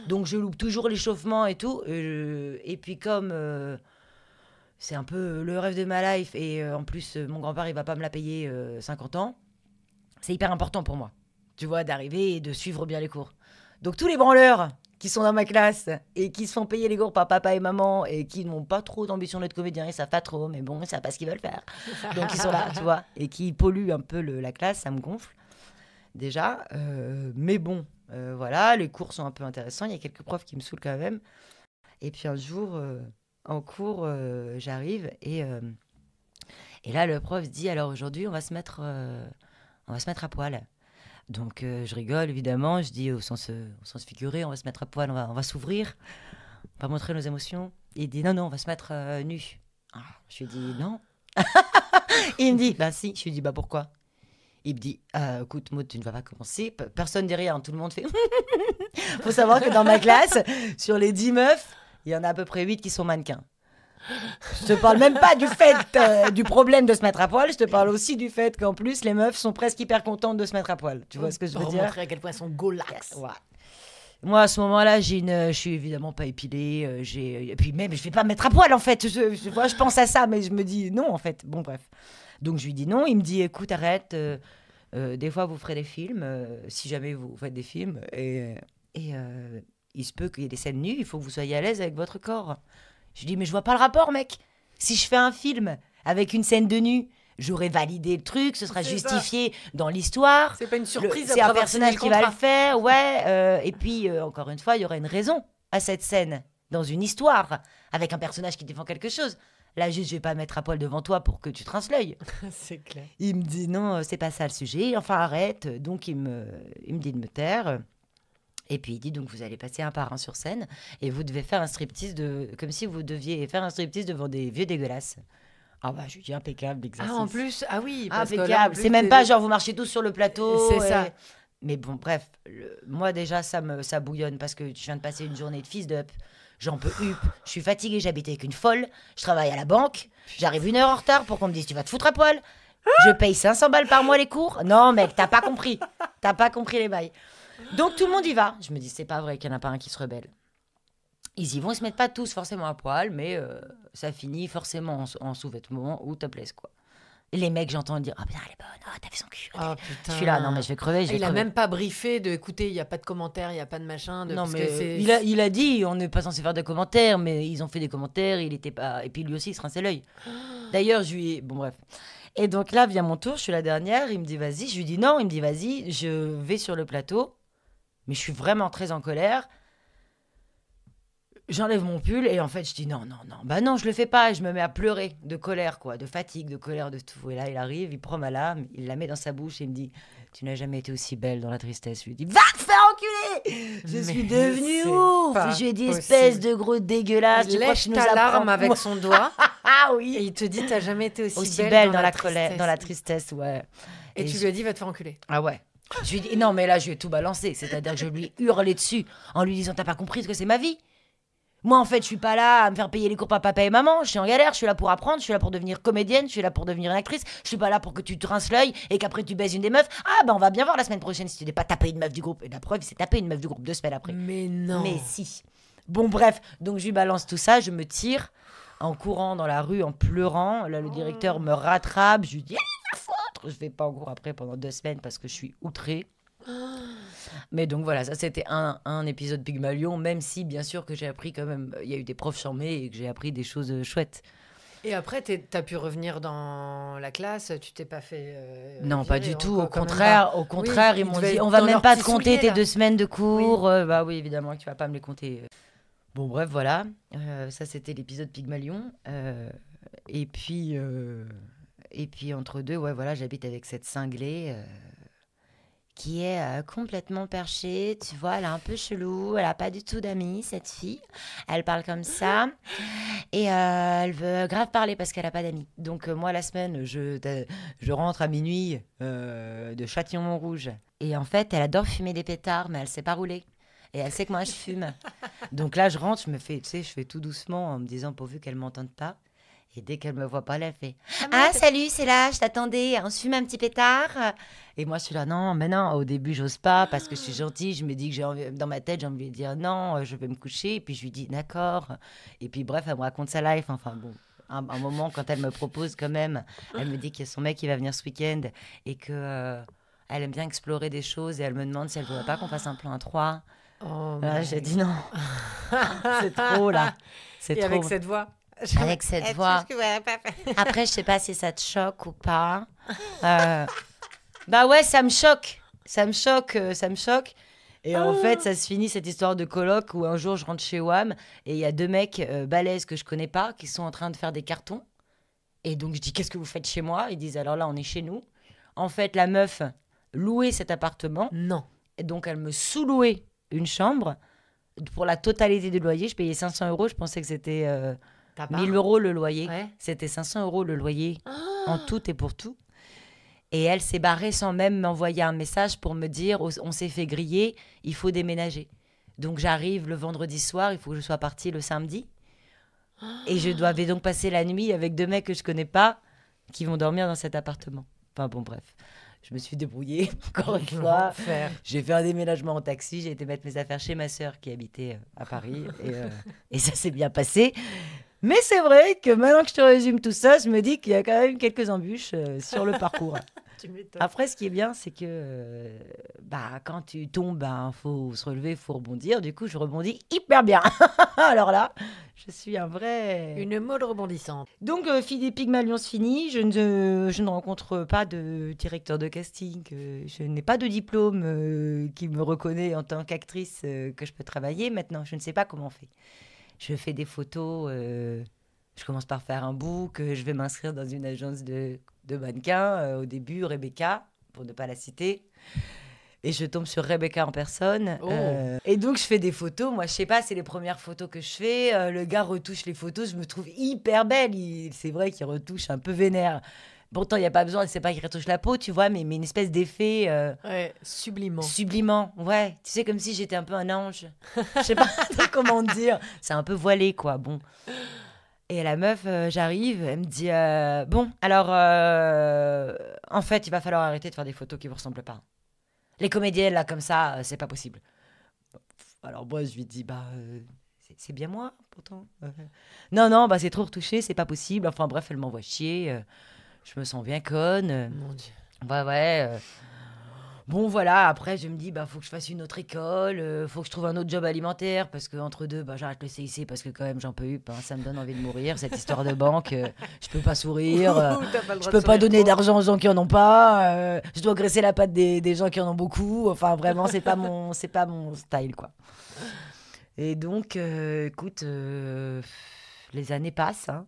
S2: Donc je loupe toujours l'échauffement et tout. Et puis comme c'est un peu le rêve de ma life, et en plus mon grand-père il va pas me la payer 50 ans, c'est hyper important pour moi, tu vois, d'arriver et de suivre bien les cours. Donc tous les branleurs qui sont dans ma classe et qui se font payer les cours par papa et maman et qui n'ont pas trop d'ambition d'être comédiens, ils savent pas trop, mais bon, ils savent pas ce qu'ils veulent faire. Donc ils sont là, tu vois, et qui polluent un peu la classe, ça me gonfle déjà. Mais bon, voilà, les cours sont un peu intéressants, il y a quelques profs qui me saoulent quand même. Et puis un jour, en cours, j'arrive et là le prof dit, alors aujourd'hui on va se mettre à poil. Donc je rigole évidemment, je dis au sens figuré, on va se mettre à poil, on va s'ouvrir, on va montrer nos émotions. Il dit non, on va se mettre nu. Ah, je lui dis non. Il me dit bah si. Je lui dis bah pourquoi? Il me dit écoute Maud, tu ne vas pas commencer. Personne dit rien, tout le monde fait. Faut savoir que dans ma classe, sur les 10 meufs, il y en a à peu près 8 qui sont mannequins. Je te parle même pas du fait du problème de se mettre à poil, je te parle aussi du fait qu'en plus les meufs sont presque hyper contentes de se mettre à poil. Tu vois ce que je veux dire?
S1: Pour montrer à quel point elles sont golax.
S2: Ouais. Moi à ce moment-là, je suis évidemment pas épilée, et puis même je vais pas me mettre à poil en fait. Je pense à ça, mais je me dis non en fait. Bon bref. Donc je lui dis non, il me dit écoute arrête, des fois vous ferez des films, si jamais vous faites des films et il se peut qu'il y ait des scènes nues, il faut que vous soyez à l'aise avec votre corps. Je lui dis mais je vois pas le rapport mec. Si je fais un film avec une scène de nu, j'aurais validé le truc, ce sera justifié dans l'histoire.
S1: C'est pas une surprise.
S2: C'est un personnage qui va le faire, ouais. Et puis encore une fois, il y aurait une raison à cette scène dans une histoire avec un personnage qui défend quelque chose. Là, juste, je vais pas me mettre à poil devant toi pour que tu trinces l'œil.
S1: C'est clair.
S2: Il me dit non, c'est pas ça le sujet. Enfin, arrête. Donc, il me dit de me taire. Et puis, il dit donc, vous allez passer un par un sur scène et vous devez faire un striptease comme si vous deviez faire un striptease devant des vieux dégueulasses. Ah bah, je lui dis impeccable l'exercice.
S1: Ah, en plus, ah oui. Parce
S2: impeccable.
S1: Que là,
S2: c'est même pas genre vous marchez tous sur le plateau.
S1: C'est ça.
S2: Mais bon, bref, moi déjà, ça bouillonne parce que je viens de passer une journée de fils-d'up. J'en peux plus. Je suis fatiguée, j'habite avec une folle. Je travaille à la banque. J'arrive 1 heure en retard pour qu'on me dise tu vas te foutre à poil. Je paye 500 balles par mois les cours. Non, mec, t'as pas compris. T'as pas compris les bails. Donc, tout le monde y va. Je me dis, c'est pas vrai qu'il n'y en a pas un qui se rebelle. Ils y vont, ils se mettent pas tous forcément à poil, mais ça finit forcément en sous-vêtements ou topless, quoi. Et les mecs, j'entends dire, oh putain, elle est bonne, oh, t'as vu son cul.
S1: Oh putain.
S2: Je suis là, non, mais je vais crever,
S1: Il a même pas briefé de, écoutez, il n'y a pas de commentaires, il n'y a pas de machin.
S2: Non,
S1: parce
S2: mais
S1: que c'est...
S2: il a dit, on n'est pas censé faire de commentaires, mais ils ont fait des commentaires, il était pas... Et puis lui aussi, il se rinçait l'œil. D'ailleurs, je lui ai... Bon, bref. Et donc là, vient mon tour, je suis la dernière, il me dit, vas-y. Je lui dis non, il me dit, vas-y, je vais sur le plateau, mais je suis vraiment très en colère. J'enlève mon pull et en fait, je dis non. Bah non, je le fais pas. Et je me mets à pleurer de colère, quoi, de fatigue, de colère, de tout. Et là, il arrive, il prend ma lame, il la met dans sa bouche et il me dit, tu n'as jamais été aussi belle dans la tristesse. Je lui dis, va te faire enculer. Je suis devenue ouf. Je lui ai dit, espèce de gros dégueulasse.
S1: Il lèche ta larme avec son doigt.
S2: Ah oui.
S1: Et il te dit, t'as jamais été
S2: aussi belle dans la colère, dans la tristesse, ouais.
S1: Et tu lui as dit, va te faire enculer.
S2: Ah ouais. Je lui ai dit, non, mais là, je lui ai tout balancé. C'est-à-dire que je lui ai hurlé dessus en lui disant, t'as pas compris que c'est ma vie. Moi, en fait, je suis pas là à me faire payer les cours par papa et maman. Je suis en galère, je suis là pour apprendre, je suis là pour devenir comédienne, je suis là pour devenir une actrice. Je suis pas là pour que tu te rinces l'œil et qu'après tu baises une des meufs. Ah, bah on va bien voir la semaine prochaine si tu n'es pas tapé une meuf du groupe. Et la preuve, il s'est tapé une meuf du groupe 2 semaines après.
S1: Mais non.
S2: Mais si. Bon, bref, donc je lui balance tout ça, je me tire en courant dans la rue, en pleurant. Là, le directeur me rattrape, je lui dis, va foutre. Je vais pas en cours après pendant 2 semaines parce que je suis outrée. Mais donc voilà, ça c'était un épisode Pygmalion, même si bien sûr que j'ai appris quand même, il y a eu des profs charmés et que j'ai appris des choses chouettes.
S1: Et après, t'as pu revenir dans la classe, tu t'es pas fait...
S2: non, pas du tout, au
S1: contraire,
S2: ils m'ont dit, on va même pas te compter tes 2 semaines de cours. Oui. Bah oui, évidemment que tu vas pas me les compter. Bon bref, voilà, ça c'était l'épisode Pygmalion. Et puis entre deux, ouais voilà, j'habite avec cette cinglée... qui est complètement perchée, tu vois, elle est un peu chelou, elle a pas du tout d'amis, cette fille. Elle parle comme ça et elle veut grave parler parce qu'elle a pas d'amis. Donc moi, la semaine, je rentre à minuit de Châtillon-Montrouge. Et en fait, elle adore fumer des pétards, mais elle sait pas rouler. Et elle sait que moi, je fume. Donc là, je rentre, je fais tout doucement en me disant pourvu qu'elle m'entende pas. Et dès qu'elle me voit pas, elle fait « Ah, salut, c'est là, je t'attendais, on se fume un petit pétard ?» Et moi, je suis là « Non, mais non, au début, j'ose pas parce que je suis gentille. Je me dis que j'ai envie, dans ma tête, j'ai envie de dire « Non, je vais me coucher. » Et puis, je lui dis « D'accord. » Et puis, bref, elle me raconte sa life. Enfin, bon, un moment, quand elle me propose quand même, elle me dit qu'il y a son mec qui va venir ce week-end et que elle aime bien explorer des choses et elle me demande si elle ne voudrait pas qu'on fasse un plan à 3. Là, j'ai dit « Non. » C'est trop, là. C'est
S1: et
S2: trop.
S1: avec cette voix
S2: avec cette voix. Après, je sais pas si ça te choque ou pas. Bah ouais, ça me choque. Ça me choque. Et en fait, ça se finit cette histoire de coloc où un jour, je rentre chez WAM et il y a 2 mecs balèzes que je connais pas qui sont en train de faire des cartons. Et donc, je dis, qu'est-ce que vous faites chez moi ? Ils disent, alors là, on est chez nous. En fait, la meuf louait cet appartement.
S1: Non.
S2: Et donc, elle me sous-louait une chambre pour la totalité du loyer. Je payais 500 €. Je pensais que c'était... 1000 € le loyer, ouais. C'était 500 € le loyer, en tout et pour tout. Et elle s'est barrée sans même m'envoyer un message pour me dire on s'est fait griller, il faut déménager. Donc j'arrive le vendredi soir, il faut que je sois partie le samedi. Et je devais donc passer la nuit avec 2 mecs que je connais pas qui vont dormir dans cet appartement. Enfin bon, bref. Je me suis débrouillée, encore une fois. J'ai fait un déménagement en taxi, j'ai été mettre mes affaires chez ma sœur qui habitait à Paris. Et ça s'est bien passé. Mais c'est vrai que maintenant que je te résume tout ça, je me dis qu'il y a quand même quelques embûches sur le parcours. Après, ce qui est bien, c'est que quand tu tombes, faut se relever, il faut rebondir. Du coup, je rebondis hyper bien. Alors là, je suis
S1: une mode rebondissante.
S2: Donc, Pygmalion se finit. Je ne rencontre pas de directeur de casting. Je n'ai pas de diplôme qui me reconnaît en tant qu'actrice que je peux travailler. Maintenant, je ne sais pas comment on fait. Je fais des photos, je commence par faire un book, je vais m'inscrire dans une agence de mannequins, au début Rebecca, pour ne pas la citer, et je tombe sur Rebecca en personne, et donc je fais des photos, moi je sais pas, c'est les premières photos que je fais, le gars retouche les photos, je me trouve hyper belle, c'est vrai qu'il retouche un peu vénère. Pourtant, il n'y a pas besoin, c'est pas qu'il retouche la peau, tu vois, mais une espèce d'effet...
S1: sublimant.
S2: Sublimant, ouais. Tu sais, comme si j'étais un peu un ange. Je sais pas comment dire. C'est un peu voilé, quoi, bon. Et la meuf, j'arrive, elle me dit bon, alors, en fait, il va falloir arrêter de faire des photos qui vous ressemblent pas. Les comédiennes, là, comme ça, c'est pas possible. Alors, moi, je lui dis bah, c'est bien moi, pourtant. Non, bah, c'est trop retouché, c'est pas possible. Enfin, bref, elle m'envoie chier. Je me sens bien conne.
S1: Mon Dieu.
S2: Ouais. Bon, voilà, après, je me dis, bah, faut que je fasse une autre école, faut que je trouve un autre job alimentaire, parce qu'entre deux, bah, j'arrête le CIC, parce que quand même, j'en peux plus, hein, ça me donne envie de mourir, cette histoire de banque, je peux pas sourire, je peux pas donner d'argent aux gens qui en ont pas, je dois graisser la patte des gens qui en ont beaucoup, enfin, vraiment, c'est pas mon style, quoi. Et donc, écoute, les années passent, hein,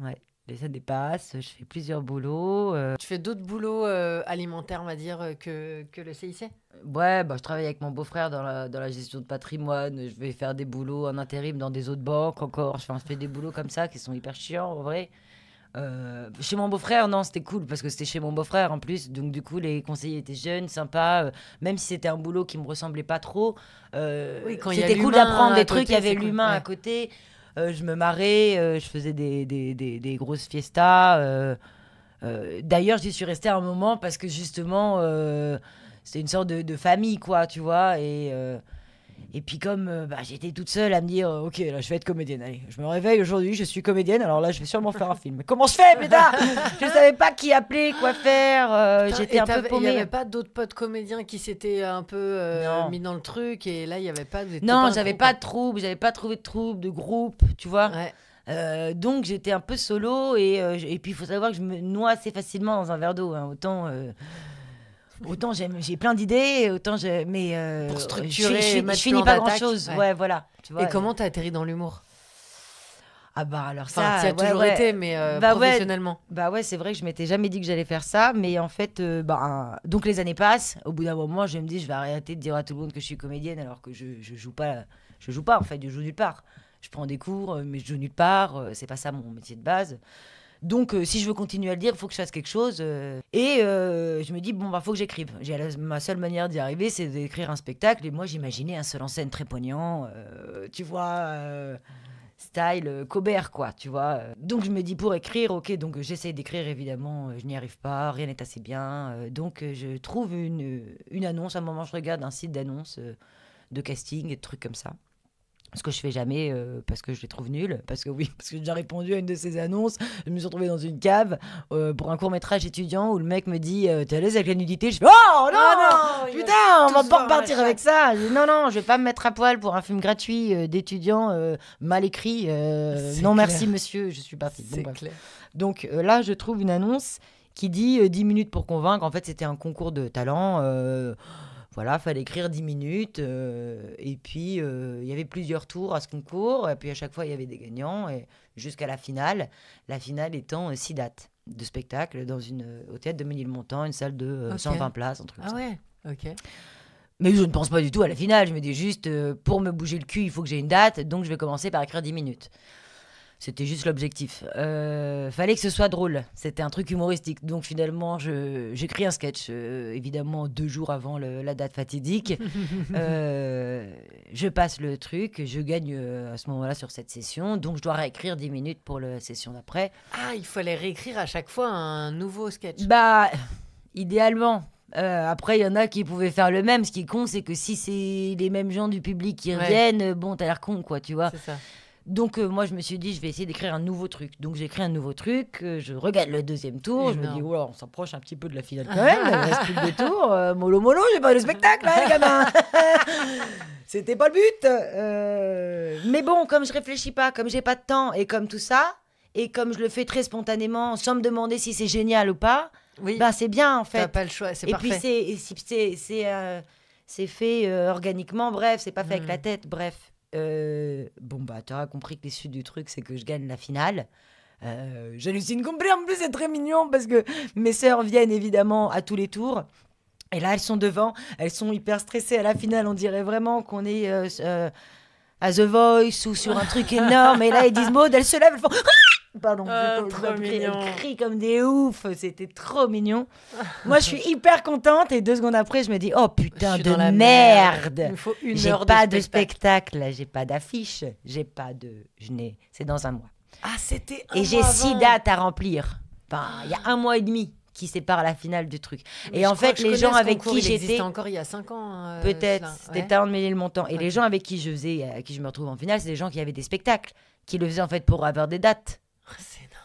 S2: ouais. Les années passent, je fais plusieurs boulots.
S1: Tu fais d'autres boulots alimentaires, on va dire, que le CIC?
S2: Ouais, bah, je travaille avec mon beau-frère dans la gestion de patrimoine. Je vais faire des boulots en intérim dans des autres banques encore. Enfin, je fais des boulots comme ça qui sont hyper chiants, en vrai. Chez mon beau-frère, non, c'était cool parce que c'était chez mon beau-frère en plus. Donc, du coup, les conseillers étaient jeunes, sympas. Même si c'était un boulot qui me ressemblait pas trop,
S1: Oui, quand il y a
S2: c'était cool
S1: l'humain
S2: d'apprendre
S1: à
S2: des trucs.
S1: côté,
S2: Il y avait
S1: c'est cool,
S2: l'humain
S1: ouais.
S2: à côté. Je me marrais, je faisais des grosses fiestas. D'ailleurs, j'y suis restée un moment parce que justement, c'était une sorte de famille, quoi, tu vois. Et puis comme bah, j'étais toute seule à me dire, ok, là, je vais être comédienne. Allez, je me réveille aujourd'hui, je suis comédienne. Alors là, je vais sûrement faire un film. Mais comment je fais, putain? Je savais pas qui appeler, quoi faire.
S1: Putain,
S2: J'étais
S1: et
S2: un peu
S1: Il n'y
S2: paumée.
S1: avait pas d'autres potes comédiens qui s'étaient un peu
S2: Non.
S1: mis dans le truc, et là, il n'y avait pas... vous étiez
S2: Non,
S1: un
S2: j'avais
S1: crew,
S2: pas
S1: quoi.
S2: de troupe, j'avais pas trouvé de troupe, de groupe, tu vois.
S1: Ouais.
S2: Donc j'étais un peu solo et puis il faut savoir que je me noie assez facilement dans un verre d'eau, hein. Autant j'ai plein d'idées, mais
S1: Pour structurer et
S2: je
S1: mettre
S2: finis
S1: plan
S2: pas grand
S1: d'attaque,
S2: chose.
S1: ouais.
S2: Ouais, voilà. Tu vois,
S1: Et comment t'as atterri dans l'humour?
S2: Ah bah alors
S1: Enfin,
S2: ça,
S1: t'y as
S2: ouais,
S1: toujours
S2: ouais.
S1: été, mais
S2: Bah ouais.
S1: professionnellement.
S2: Bah ouais, c'est vrai que je m'étais jamais dit que j'allais faire ça, mais en fait, donc les années passent. Au bout d'un moment, je me dis, je vais arrêter de dire à tout le monde que je suis comédienne, alors que je joue pas en fait, je joue nulle part. Je prends des cours, mais je joue nulle part. C'est pas ça mon métier de base. Donc, si je veux continuer à le dire, il faut que je fasse quelque chose. Je me dis, bon, bah, faut que j'écrive. Ma seule manière d'y arriver, c'est d'écrire un spectacle. Et moi, j'imaginais un seul en scène très poignant, tu vois, style Cobert, quoi, tu vois. Donc, je me dis, pour écrire, ok, donc j'essaie d'écrire, évidemment, je n'y arrive pas, rien n'est assez bien. Donc, je trouve une annonce. À un moment, je regarde un site d'annonce de casting et de trucs comme ça. Ce que je fais jamais parce que je les trouve nuls. Parce que j'ai déjà répondu à une de ces annonces. Je me suis retrouvée dans une cave pour un court-métrage étudiant où le mec me dit t'es à l'aise avec la nudité? Je fais oh non, putain, on va pas repartir avec ça. Je dis, non, je vais pas me mettre à poil pour un film gratuit d'étudiant mal écrit. Non,
S1: clair.
S2: merci monsieur, je suis partie. Bon,
S1: C'est
S2: bref.
S1: clair.
S2: Donc là, je trouve une annonce qui dit 10 minutes pour convaincre. En fait, c'était un concours de talent. Voilà, fallait écrire 10 minutes. Et puis, il y avait plusieurs tours à ce concours. Et puis, à chaque fois, il y avait des gagnants. Et jusqu'à la finale. La finale étant 6 dates de spectacle au théâtre de Ménilmontant, une salle de
S1: Ok.
S2: 120 places, un truc
S1: Ah
S2: comme ça.
S1: ouais, ok.
S2: Mais je ne pense pas du tout à la finale. Je me dis juste, pour me bouger le cul, il faut que j'ai une date. Donc, je vais commencer par écrire 10 minutes. C'était juste l'objectif. Fallait que ce soit drôle. C'était un truc humoristique. Donc finalement, j'écris un sketch, évidemment 2 jours avant la date fatidique. Je passe le truc, je gagne à ce moment-là sur cette session. Donc je dois réécrire 10 minutes pour la session d'après.
S1: Ah, il fallait réécrire à chaque fois un nouveau sketch.
S2: Bah, idéalement. Après, il y en a qui pouvaient faire le même. Ce qui est con, c'est que si c'est les mêmes gens du public qui
S1: Ouais.
S2: reviennent, bon, t'as l'air con, quoi, tu vois.
S1: C'est ça.
S2: Donc moi je me suis dit je vais essayer d'écrire un nouveau truc. Donc j'écris un nouveau truc, je regarde le deuxième tour, je me
S1: Énorme.
S2: dis oula, on s'approche un petit peu de la finale quand même, il reste plus que 2 tours, mollo, j'ai pas de spectacle hein, les gamins. C'était pas le but. Mais bon, comme je réfléchis pas, comme j'ai pas de temps et comme tout ça, et comme je le fais très spontanément sans me demander si c'est génial ou pas,
S1: Oui,
S2: bah c'est bien en
S1: t'as
S2: fait.
S1: pas le choix, c'est
S2: Et
S1: parfait.
S2: puis c'est fait organiquement, bref, c'est pas fait avec la tête, bref. Bon bah tu auras compris que l'issue du truc c'est que je gagne la finale. J'hallucine complet, en plus c'est très mignon parce que mes sœurs viennent évidemment à tous les tours. Et là elles sont devant, elles sont hyper stressées à la finale, on dirait vraiment qu'on est à The Voice ou sur un truc énorme. Et là elles disent Maud, elles se lèvent, elles font pardon,
S1: Trop mignon.
S2: elles crient comme des oufs, c'était trop mignon. Moi je suis hyper contente et 2 secondes après je me dis oh putain
S1: Je suis
S2: de
S1: dans la
S2: merde.
S1: Il me faut une
S2: J'ai
S1: heure
S2: pas
S1: de
S2: de spectacle, j'ai pas d'affiche, c'est dans un mois.
S1: Ah, c'était
S2: Et j'ai 6 dates à remplir. Enfin, il y a 1 mois et demi qui sépare la finale du truc. Et en fait, les gens avec qui j'étais...
S1: C'était encore il y a 5 ans.
S2: Peut-être, c'était Talent de mêler le montant. Et
S1: Ok.
S2: les gens avec qui je faisais, à qui je me retrouve en finale, c'est des gens qui avaient des spectacles, qui le faisaient en fait pour avoir des dates.
S1: C'est énorme.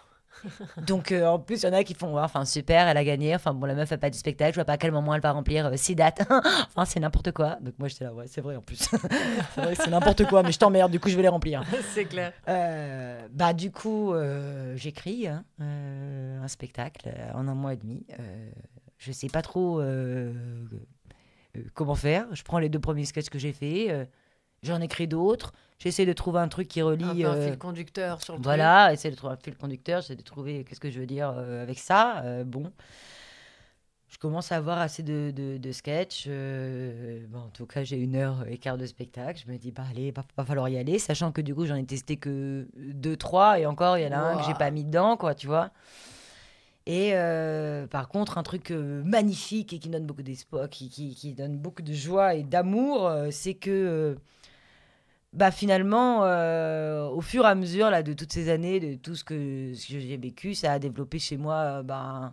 S2: Donc en plus, il y en a qui font, ouais, enfin super, elle a gagné. Enfin bon, la meuf a pas du spectacle, je vois pas à quel moment elle va remplir 6 dates. Enfin, c'est n'importe quoi. Donc moi, j'étais là, ouais, c'est vrai en plus. C'est vrai, c'est n'importe quoi, mais je t'emmerde, du coup, je vais les remplir.
S1: C'est clair.
S2: Bah du coup, j'écris un spectacle en 1 mois et demi. Je sais pas trop comment faire. Je prends les 2 premiers sketchs que j'ai faits, j'en écris d'autres. J'essaie de trouver un truc qui
S1: Un
S2: relie.
S1: peu un fil conducteur sur le
S2: Voilà, essayer de trouver un fil conducteur, j'essaie de trouver qu'est-ce que je veux dire avec ça. Bon, je commence à avoir assez de sketchs. Bon, en tout cas, j'ai 1 heure et quart de spectacle. Je me dis, bah allez, va falloir y aller, sachant que du coup, j'en ai testé que 2, 3, et encore, il y en a un que j'ai pas mis dedans, quoi, tu vois. Et par contre, un truc magnifique et qui donne beaucoup d'espoir, qui donne beaucoup de joie et d'amour, c'est que bah finalement, au fur et à mesure là, de toutes ces années, de tout ce que j'ai vécu, ça a développé chez moi ben,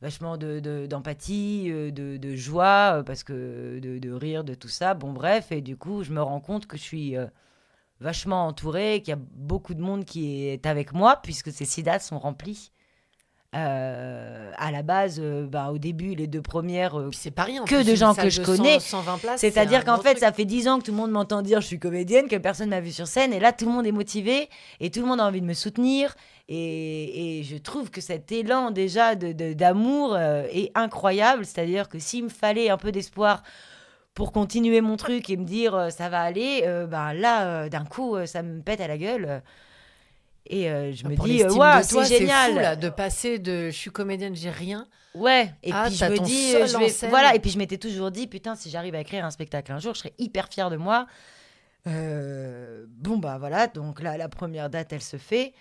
S2: vachement d'empathie, de joie, parce que de rire, de tout ça. Bon, bref, et du coup, je me rends compte que je suis vachement entourée, qu'il y a beaucoup de monde qui est avec moi, puisque ces 6 dates sont remplies. À la base, bah, au début, les 2 premières,
S1: Puis c'est pas rien. En
S2: que
S1: plus,
S2: de
S1: une
S2: gens
S1: salle
S2: que je
S1: de
S2: connais.
S1: 120 places,
S2: C'est-à-dire
S1: c'est un
S2: qu'en
S1: gros
S2: fait,
S1: truc.
S2: ça fait 10 ans que tout le monde m'entend dire je suis comédienne, que personne m'a vue sur scène. Et là, tout le monde est motivé et tout le monde a envie de me soutenir. Et je trouve que cet élan déjà d'amour est incroyable. C'est-à-dire que s'il me fallait un peu d'espoir pour continuer mon truc et me dire ça va aller, ben là, d'un coup, ça me pète à la gueule. Et je me
S1: Pour
S2: dis,
S1: l'estime
S2: waouh,
S1: de toi,
S2: c'est génial.
S1: fou là, de passer de je suis comédienne, j'ai rien.
S2: Ouais, et
S1: Ah,
S2: puis je
S1: t'as
S2: me
S1: ton
S2: dis,
S1: seul
S2: je
S1: en
S2: vais...
S1: scène.
S2: voilà, et puis je m'étais toujours dit, putain, si j'arrive à écrire un spectacle un jour, je serais hyper fière de moi. Bon, bah voilà, donc là, la première date, elle se fait.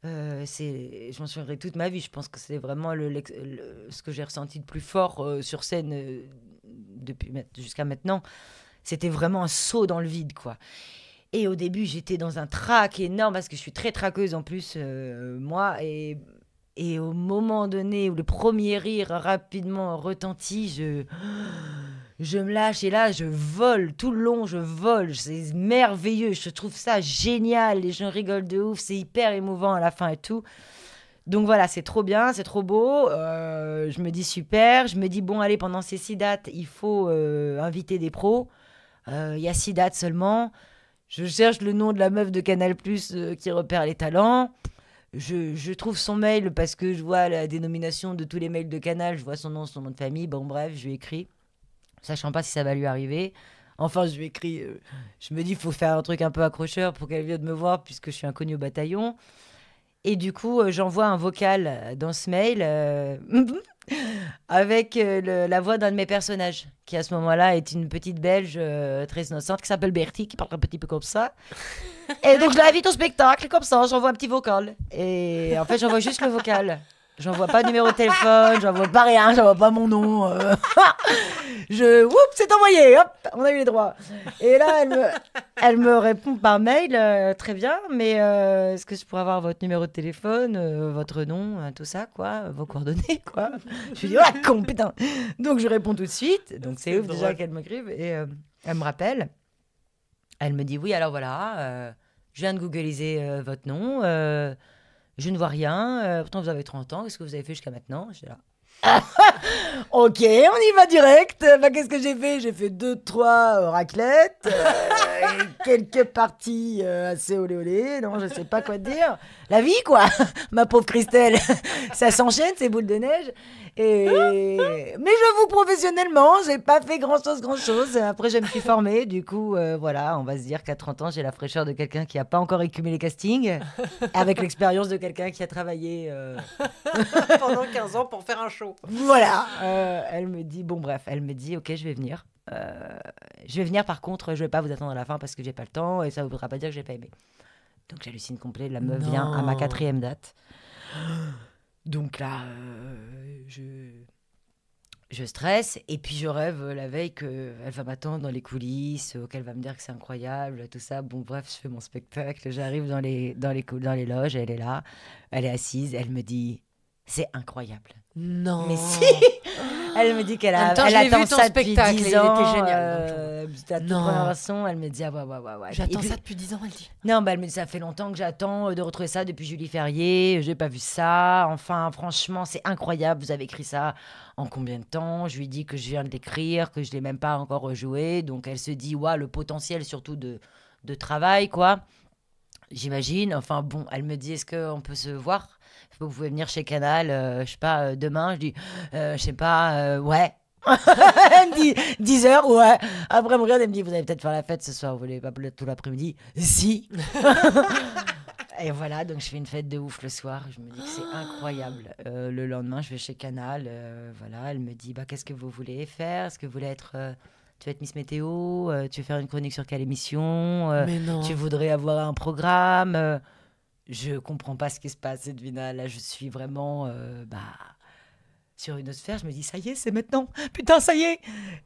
S2: Je m'en souviendrai toute ma vie. Je pense que c'est vraiment ce que j'ai ressenti de plus fort sur scène jusqu'à maintenant. C'était vraiment un saut dans le vide, quoi. Et au début, j'étais dans un trac énorme parce que je suis très traqueuse en plus, moi. Et au moment donné où le premier rire rapidement retentit, je me lâche et là, je vole. Tout le long, je vole. C'est merveilleux. Je trouve ça génial. Les gens rigolent de ouf. C'est hyper émouvant à la fin et tout. Donc voilà, c'est trop bien, c'est trop beau. Je me dis super. Je me dis, bon, allez, pendant ces 6 dates, il faut inviter des pros. Il y a 6 dates seulement. Je cherche le nom de la meuf de Canal+, qui repère les talents. Je trouve son mail parce que je vois la dénomination de tous les mails de Canal. Je vois son nom de famille. Bon, bref, je lui écris, sachant pas si ça va lui arriver. Enfin, je lui écris. Je me dis, il faut faire un truc un peu accrocheur pour qu'elle vienne me voir, puisque je suis inconnue au bataillon. Et du coup, j'envoie un vocal dans ce mail avec la voix d'un de mes personnages, qui à ce moment-là est une petite Belge très innocente qui s'appelle Bertie, qui parle un petit peu comme ça. Et donc je l'invite au spectacle, comme ça, j'envoie un petit vocal. Et en fait, j'envoie juste le vocal. J'envoie pas de numéro de téléphone, j'envoie pas rien, j'envoie pas mon nom. Oups, c'est envoyé, hop, on a eu les droits. Et là, elle me répond par mail, très bien, mais est-ce que je pourrais avoir votre numéro de téléphone, votre nom, tout ça, quoi, vos coordonnées, quoi. Je lui dis, ouais, con, putain. Donc je réponds tout de suite, donc c'est ouf déjà qu'elle m'écrive, et elle me rappelle. Elle me dit, oui, alors voilà, je viens de googliser votre nom, je ne vois rien, pourtant vous avez 30 ans, qu'est-ce que vous avez fait jusqu'à maintenant? J'étais là. Ok, on y va direct. Bah, qu'est-ce que j'ai fait? J'ai fait 2, 3 raclettes, et quelques parties assez olé olé. Non, je sais pas quoi te dire. La vie, quoi, ma pauvre Christelle. Ça s'enchaîne, ces boules de neige. Mais j'avoue, professionnellement, j'ai pas fait grand-chose. Après, je me suis formée. Du coup, voilà, on va se dire qu'à 30 ans, j'ai la fraîcheur de quelqu'un qui a pas encore écumé les castings, avec l'expérience de quelqu'un qui a travaillé
S1: pendant 15 ans pour faire un show.
S2: Voilà. Elle me dit, bon bref, elle me dit, ok, je vais venir. Par contre, je vais pas vous attendre à la fin parce que j'ai pas le temps et ça ne voudra pas dire que j'ai pas aimé. Donc j'hallucine complet, la meuf vient à ma 4e date. Donc là, Je stresse et puis je rêve la veille qu'elle va m'attendre dans les coulisses, qu'elle va me dire que c'est incroyable, tout ça. Bon, bref, je fais mon spectacle, j'arrive dans les loges, elle est là, elle est assise, elle me dit c'est incroyable.
S1: Non.
S2: Mais si Elle me dit qu'elle
S1: En même temps,
S2: elle
S1: je l'ai
S2: attend
S1: vu, ton
S2: ça depuis
S1: spectacle,
S2: 10
S1: il
S2: ans.
S1: était génial,
S2: C'était la toute
S1: Non.
S2: première façon, elle me dit ah ouais.
S1: J'attends
S2: Et puis-
S1: ça depuis 10 ans, elle dit.
S2: Non, bah, elle me dit ça fait longtemps que j'attends de retrouver ça depuis Julie Ferrier, j'ai pas vu ça. Enfin, franchement, c'est incroyable, vous avez écrit ça en combien de temps? Je lui dis que je viens de l'écrire, que je l'ai même pas encore rejoué. Donc elle se dit ouais, le potentiel surtout de travail, quoi. J'imagine. Enfin bon, elle me dit est-ce qu'on peut se voir? Est-ce que vous pouvez venir chez Canal, je sais pas, demain? Je dis je sais pas, ouais. Elle me dit 10h, ouais. Après, elle me regarde, elle me dit vous allez peut-être faire la fête ce soir, vous voulez pas tout l'après-midi? Si. Et voilà, donc je fais une fête de ouf le soir. Je me dis que c'est incroyable. Le lendemain, je vais chez Canal. Voilà, elle me dit bah, qu'est-ce que vous voulez faire? Est-ce que vous voulez être. Tu veux être Miss Météo? Tu veux faire une chronique sur quelle émission?
S1: Mais non.
S2: Tu voudrais avoir un programme? Je comprends pas ce qui se passe, Edwina. Là, je suis vraiment sur une autre sphère. Je me dis, ça y est, c'est maintenant. Putain, ça y est.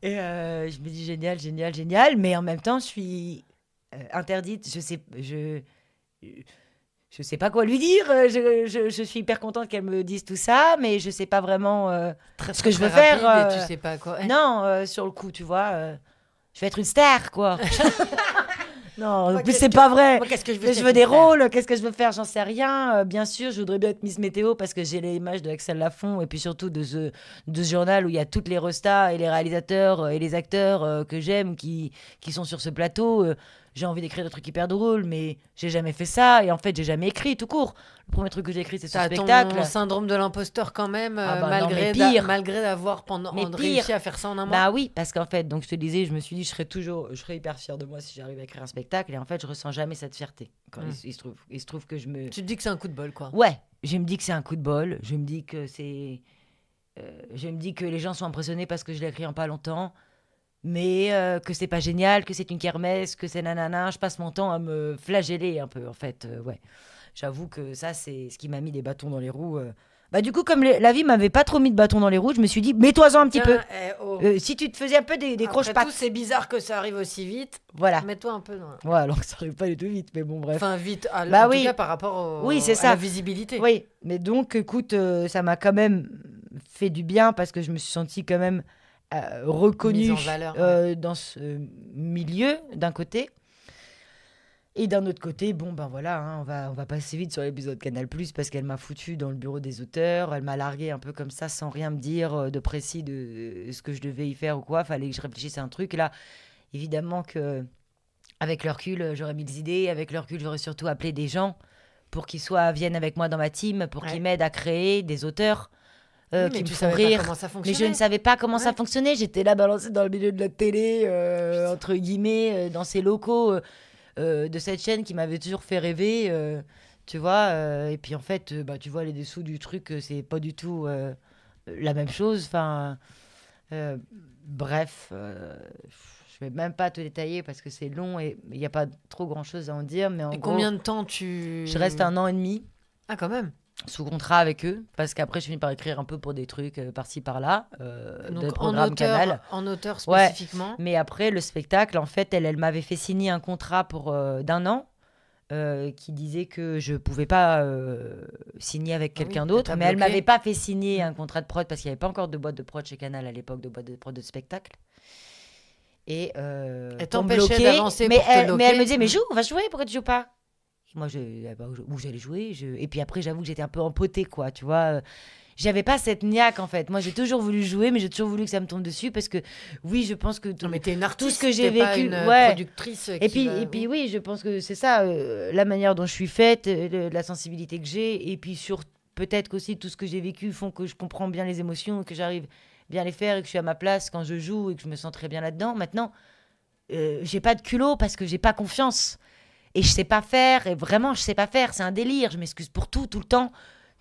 S2: Et je me dis, génial. Mais en même temps, je suis interdite. Je sais pas quoi lui dire. Je suis hyper contente qu'elle me dise tout ça, mais je sais pas vraiment ce que je veux faire.
S1: Rapide, et tu sais pas quoi.
S2: Non, sur le coup, tu vois, je vais être une star, quoi. Non,
S1: Moi,
S2: mais
S1: qu'est-ce
S2: c'est
S1: que-
S2: pas vrai.
S1: Moi, qu'est-ce que je veux
S2: Mais
S1: c'est
S2: je veux
S1: être
S2: des
S1: une star.
S2: rôles, qu'est-ce que je veux faire? J'en sais rien. Bien sûr, je voudrais bien être Miss Météo parce que j'ai l'image de Axel Lafont et puis surtout de ce journal où il y a toutes les restas et les réalisateurs et les acteurs que j'aime qui sont sur ce plateau. J'ai envie d'écrire des trucs hyper drôles, mais j'ai jamais fait ça et en fait, j'ai jamais écrit tout court. Le premier truc que j'ai écrit, c'est ce
S1: T'as
S2: spectacle.
S1: ton syndrome de l'imposteur quand même,
S2: Ah bah non, mais
S1: malgré,
S2: pire.
S1: malgré d'avoir
S2: Mais
S1: réussi
S2: pire.
S1: à faire ça en un mois.
S2: Bah oui, parce qu'en fait, donc je te disais, je me suis dit, je serais hyper fière de moi si j'arrive à écrire un spectacle et en fait, je ressens jamais cette fierté. Quand il se trouve que je me.
S1: Tu te dis que c'est un coup de bol, quoi.
S2: Ouais, je me dis que c'est un coup de bol. Je me dis que je me dis que les gens sont impressionnés parce que je l'ai écrit en pas longtemps, mais que c'est pas génial, que c'est une kermesse, que c'est nanana. Je passe mon temps à me flageller un peu, en fait. Ouais, j'avoue que ça, c'est ce qui m'a mis des bâtons dans les roues. Bah du coup, comme la vie m'avait pas trop mis de bâtons dans les roues, je me suis dit, mets-toi-en un petit peu. Si tu te faisais un peu des
S1: Après
S2: croche-pattes.
S1: tout, c'est bizarre que ça arrive aussi vite.
S2: Voilà.
S1: Mets-toi un peu dans...
S2: Ouais, alors que ça arrive pas du tout vite, mais bon, bref.
S1: Enfin, vite.
S2: Bah
S1: en
S2: oui.
S1: tout cas, par rapport
S2: Oui, c'est
S1: à
S2: ça.
S1: la visibilité.
S2: Oui, mais donc, écoute, ça m'a quand même fait du bien parce que je me suis sentie quand même reconnue
S1: Mise en valeur,
S2: dans ce milieu, d'un côté. Et d'un autre côté, bon, ben voilà, hein, on va passer vite sur l'épisode Canal+, parce qu'elle m'a foutu dans le bureau des auteurs, elle m'a largué un peu comme ça, sans rien me dire de précis de ce que je devais y faire ou quoi, fallait que je réfléchisse à un truc. Et là, évidemment que avec le recul, j'aurais mis des idées, avec le recul, j'aurais surtout appelé des gens pour qu'ils viennent avec moi dans ma team, pour qu'ils m'aident à créer des auteurs
S1: Oui,
S2: qui
S1: mais
S2: me
S1: tu
S2: font
S1: savais
S2: rire.
S1: pas comment ça
S2: Mais
S1: fonctionnait.
S2: je ne savais pas comment ça
S1: Ouais.
S2: fonctionnait. J'étais là balancée dans le milieu de la télé, entre guillemets, dans ces locaux de cette chaîne qui m'avait toujours fait rêver, tu vois. Et puis en fait, bah, tu vois, les dessous du truc, c'est pas du tout la même chose. Enfin, bref, je vais même pas te détailler parce que c'est long et il n'y a pas trop grand-chose à en dire. Mais en
S1: Et
S2: gros,
S1: combien de temps tu...
S2: je reste 1 an et demi
S1: Ah, quand même.
S2: sous contrat avec eux, parce qu'après je finis par écrire un peu pour des trucs par-ci par-là, de
S1: Donc,
S2: programmes Canal.
S1: en auteur
S2: Ouais.
S1: spécifiquement.
S2: Mais après le spectacle, en fait, elle m'avait fait signer un contrat pour d'1 an qui disait que je pouvais pas signer avec
S1: Ah oui,
S2: quelqu'un
S1: elle
S2: d'autre,
S1: t'a
S2: mais elle
S1: bloqué.
S2: m'avait pas fait signer un contrat de prod parce qu'il n'y avait pas encore de boîte de prod chez Canal à l'époque, de boîte de prod de spectacle. Et
S1: Elle
S2: pour me
S1: t'empêchait
S2: bloquer,
S1: d'avancer
S2: mais
S1: pour te
S2: elle
S1: bloquer.
S2: me disait mais joue, va jouer, pourquoi tu joues pas? Et moi où j'allais jouer, et puis après j'avoue que j'étais un peu empotée, quoi, tu vois. J'avais pas cette niaque, en fait. Moi j'ai toujours voulu jouer, mais j'ai toujours voulu que ça me tombe dessus parce que oui, je pense que
S1: Non, mais t'es une artiste,
S2: tout ce que j'ai
S1: t'es pas
S2: vécu,
S1: une
S2: ouais.
S1: productrice
S2: et puis oui, je pense que c'est ça, la manière dont je suis faite, la sensibilité que j'ai, et puis peut-être qu'aussi tout ce que j'ai vécu font que je comprends bien les émotions, que j'arrive bien à les faire et que je suis à ma place quand je joue et que je me sens très bien là-dedans. Maintenant, j'ai pas de culot parce que j'ai pas confiance et je sais pas faire, et vraiment je sais pas faire, c'est un délire, je m'excuse pour tout le temps.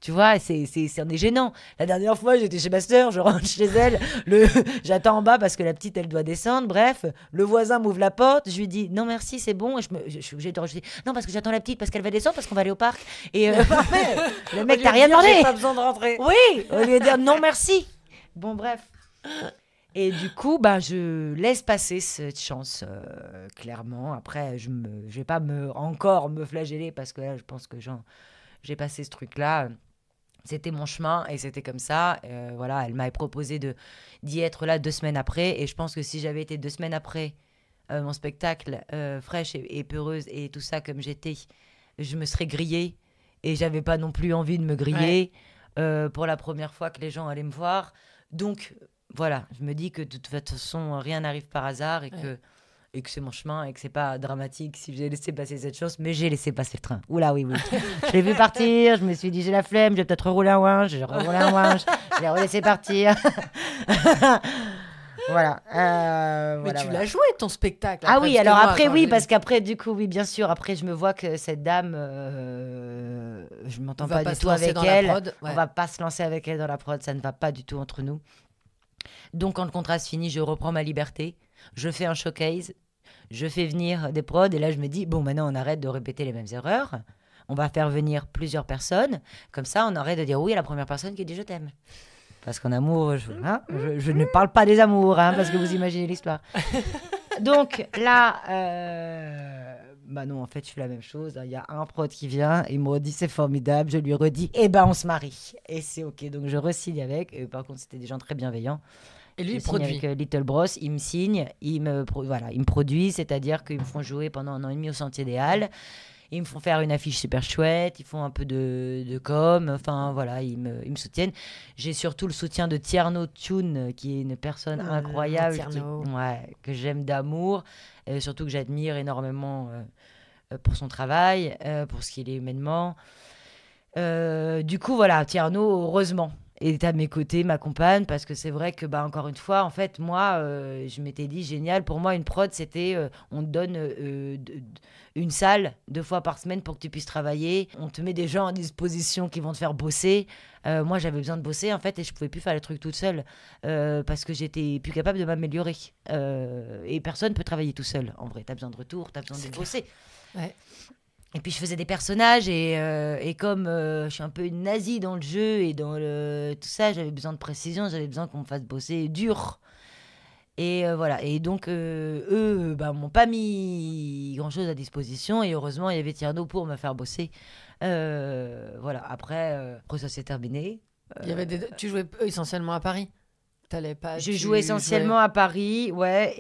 S2: Tu vois, c'est gênant. La dernière fois, j'étais chez ma sœur, je rentre chez elle, j'attends en bas parce que la petite, elle doit descendre. Bref, le voisin m'ouvre la porte, je lui dis non merci, c'est bon. Et je suis obligée de rajouter non parce que j'attends la petite parce qu'elle va descendre parce qu'on va aller au parc. Et le mec, t'as rien demandé.
S1: J'ai pas besoin de rentrer.
S2: Oui, au lieu de dire non merci. Bon, bref. Et du coup, ben, je laisse passer cette chance, clairement. Après, je vais pas encore me flageller parce que là, je pense que j'ai passé ce truc-là. C'était mon chemin et c'était comme ça. Voilà, elle m'avait proposé d'y être là 2 semaines après. Et je pense que si j'avais été 2 semaines après mon spectacle, fraîche et peureuse et tout ça comme j'étais, je me serais grillée. Et j'avais pas non plus envie de me
S1: Ouais.
S2: griller pour la première fois que les gens allaient me voir. Donc voilà, je me dis que de toute façon, rien n'arrive par hasard
S1: Ouais.
S2: et que c'est mon chemin et que c'est pas dramatique si j'ai laissé passer cette chance, mais j'ai laissé passer le train. Oula, oui, oui. Je l'ai vu partir, je me suis dit j'ai la flemme, je vais peut-être rerouler un ouinge, j'ai reroulé un ouinge, je l'ai relaissé partir. Voilà,
S1: Mais
S2: voilà,
S1: tu
S2: voilà.
S1: l'as joué ton spectacle
S2: Ah
S1: après,
S2: oui,
S1: parce que
S2: alors
S1: moi,
S2: après,
S1: quand
S2: oui,
S1: j'ai
S2: parce qu'après, du coup, oui, bien sûr, après, je me vois que cette dame, je
S1: on
S2: m'entends
S1: va
S2: pas
S1: pas
S2: du
S1: se
S2: tout
S1: lancer
S2: avec
S1: dans la
S2: elle.
S1: prod,
S2: On
S1: ouais.
S2: va pas se lancer avec elle dans la prod, ça ne va pas du tout entre nous. Donc, quand le contrat se finit, je reprends ma liberté, je fais un showcase, je fais venir des prods, et là, je me dis, bon, maintenant, on arrête de répéter les mêmes erreurs. On va faire venir plusieurs personnes. Comme ça, on arrête de dire oui à la première personne qui dit je t'aime. Parce qu'en amour, je ne parle pas des amours, hein, parce que vous imaginez l'histoire. Donc là, bah non, en fait, je fais la même chose. Il y a un prod qui vient, il me redit c'est formidable. Je lui redis, eh ben on se marie. Et c'est ok. Donc je re-signe avec. Et par contre, c'était des gens très bienveillants.
S1: Et lui,
S2: Je
S1: il
S2: signe avec
S1: produit.
S2: Little Bros. Ils me signent, voilà, ils me produisent, c'est-à-dire qu'ils me font jouer pendant 1 an et demi au Sentier des Halles. Ils me font faire une affiche super chouette, ils font un peu de com, enfin voilà, ils me soutiennent. J'ai surtout le soutien de Tierno Tune, qui est une personne
S1: Mon
S2: incroyable,
S1: Tierno.
S2: ouais, que j'aime d'amour, surtout que j'admire énormément pour son travail, pour ce qu'il est humainement. Du coup, voilà, Tierno, heureusement, est à mes côtés, m'accompagne, parce que c'est vrai que, bah, encore une fois, en fait, moi, je m'étais dit, génial, pour moi, une prod, c'était, on te donne une salle 2 fois par semaine pour que tu puisses travailler, on te met des gens à disposition qui vont te faire bosser. Moi, j'avais besoin de bosser, en fait, et je pouvais plus faire le truc toute seule, parce que j'étais plus capable de m'améliorer. Et personne peut travailler tout seul, en vrai. T'as besoin de retour, t'as besoin
S1: C'est
S2: de
S1: clair.
S2: bosser.
S1: Ouais.
S2: Et puis je faisais des personnages et comme je suis un peu une nazie dans le jeu et dans tout ça, j'avais besoin de précision, j'avais besoin qu'on me fasse bosser dur. Et voilà. Et donc eux, bah, m'ont pas mis grand-chose à disposition et heureusement il y avait Tierno pour me faire bosser. Voilà. Après ça s'est terminé.
S1: Il y avait tu jouais essentiellement à Paris. T'allais pas,
S2: Je jouais
S1: tu jouais.
S2: essentiellement à Paris, ouais,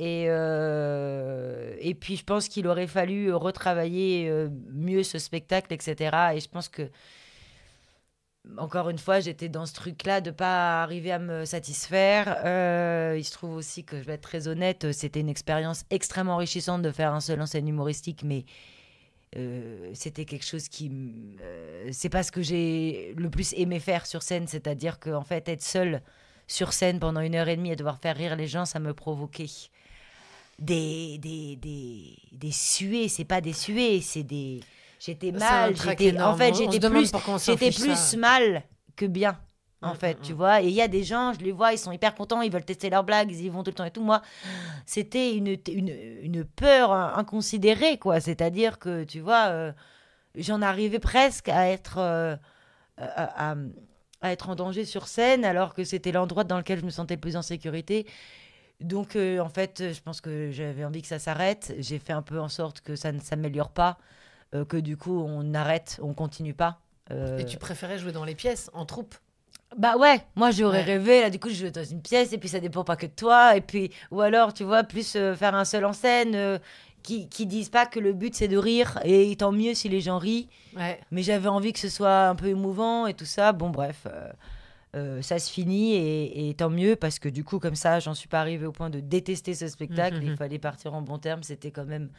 S2: et puis je pense qu'il aurait fallu retravailler mieux ce spectacle, etc. Et je pense que, encore une fois, j'étais dans ce truc-là de pas arriver à me satisfaire. Il se trouve aussi que, je vais être très honnête, c'était une expérience extrêmement enrichissante de faire un seul en scène humoristique, mais c'était quelque chose c'est pas ce que j'ai le plus aimé faire sur scène, c'est-à-dire qu'en fait, être seule sur scène pendant 1 heure et demie et devoir faire rire les gens, ça me provoquait des suées. C'est pas des suées, c'est des. J'étais
S1: C'est un
S2: mal,
S1: trac
S2: en
S1: énorme.
S2: fait,
S1: On se demande pourquoi on
S2: j'étais
S1: s'inflige
S2: plus
S1: ça.
S2: mal que bien. En
S1: Mm,
S2: fait,
S1: mm,
S2: tu
S1: mm.
S2: vois, et il y a des gens, je les vois, ils sont hyper contents, ils veulent tester leurs blagues, ils y vont tout le temps et tout. Moi, c'était une peur inconsidérée, quoi. C'est-à-dire que, tu vois, j'en arrivais presque à être, à être en danger sur scène, alors que c'était l'endroit dans lequel je me sentais le plus en sécurité. Donc, en fait, je pense que j'avais envie que ça s'arrête. J'ai fait un peu en sorte que ça ne s'améliore pas, que du coup, on arrête, on continue pas.
S1: Et
S2: Euh,
S1: tu préférais jouer dans les pièces, en troupe.
S2: Bah ouais, moi j'aurais
S1: Ouais.
S2: rêvé, là du coup je joue dans une pièce et puis ça dépend pas que de toi, et puis, ou alors tu vois, plus faire un seul en scène, qui disent pas que le but c'est de rire, et tant mieux si les gens rient,
S1: Ouais.
S2: mais j'avais envie que ce soit un peu émouvant et tout ça, bon bref, ça se finit et tant mieux, parce que du coup comme ça j'en suis pas arrivée au point de détester ce spectacle, il fallait partir en bon terme, c'était quand même,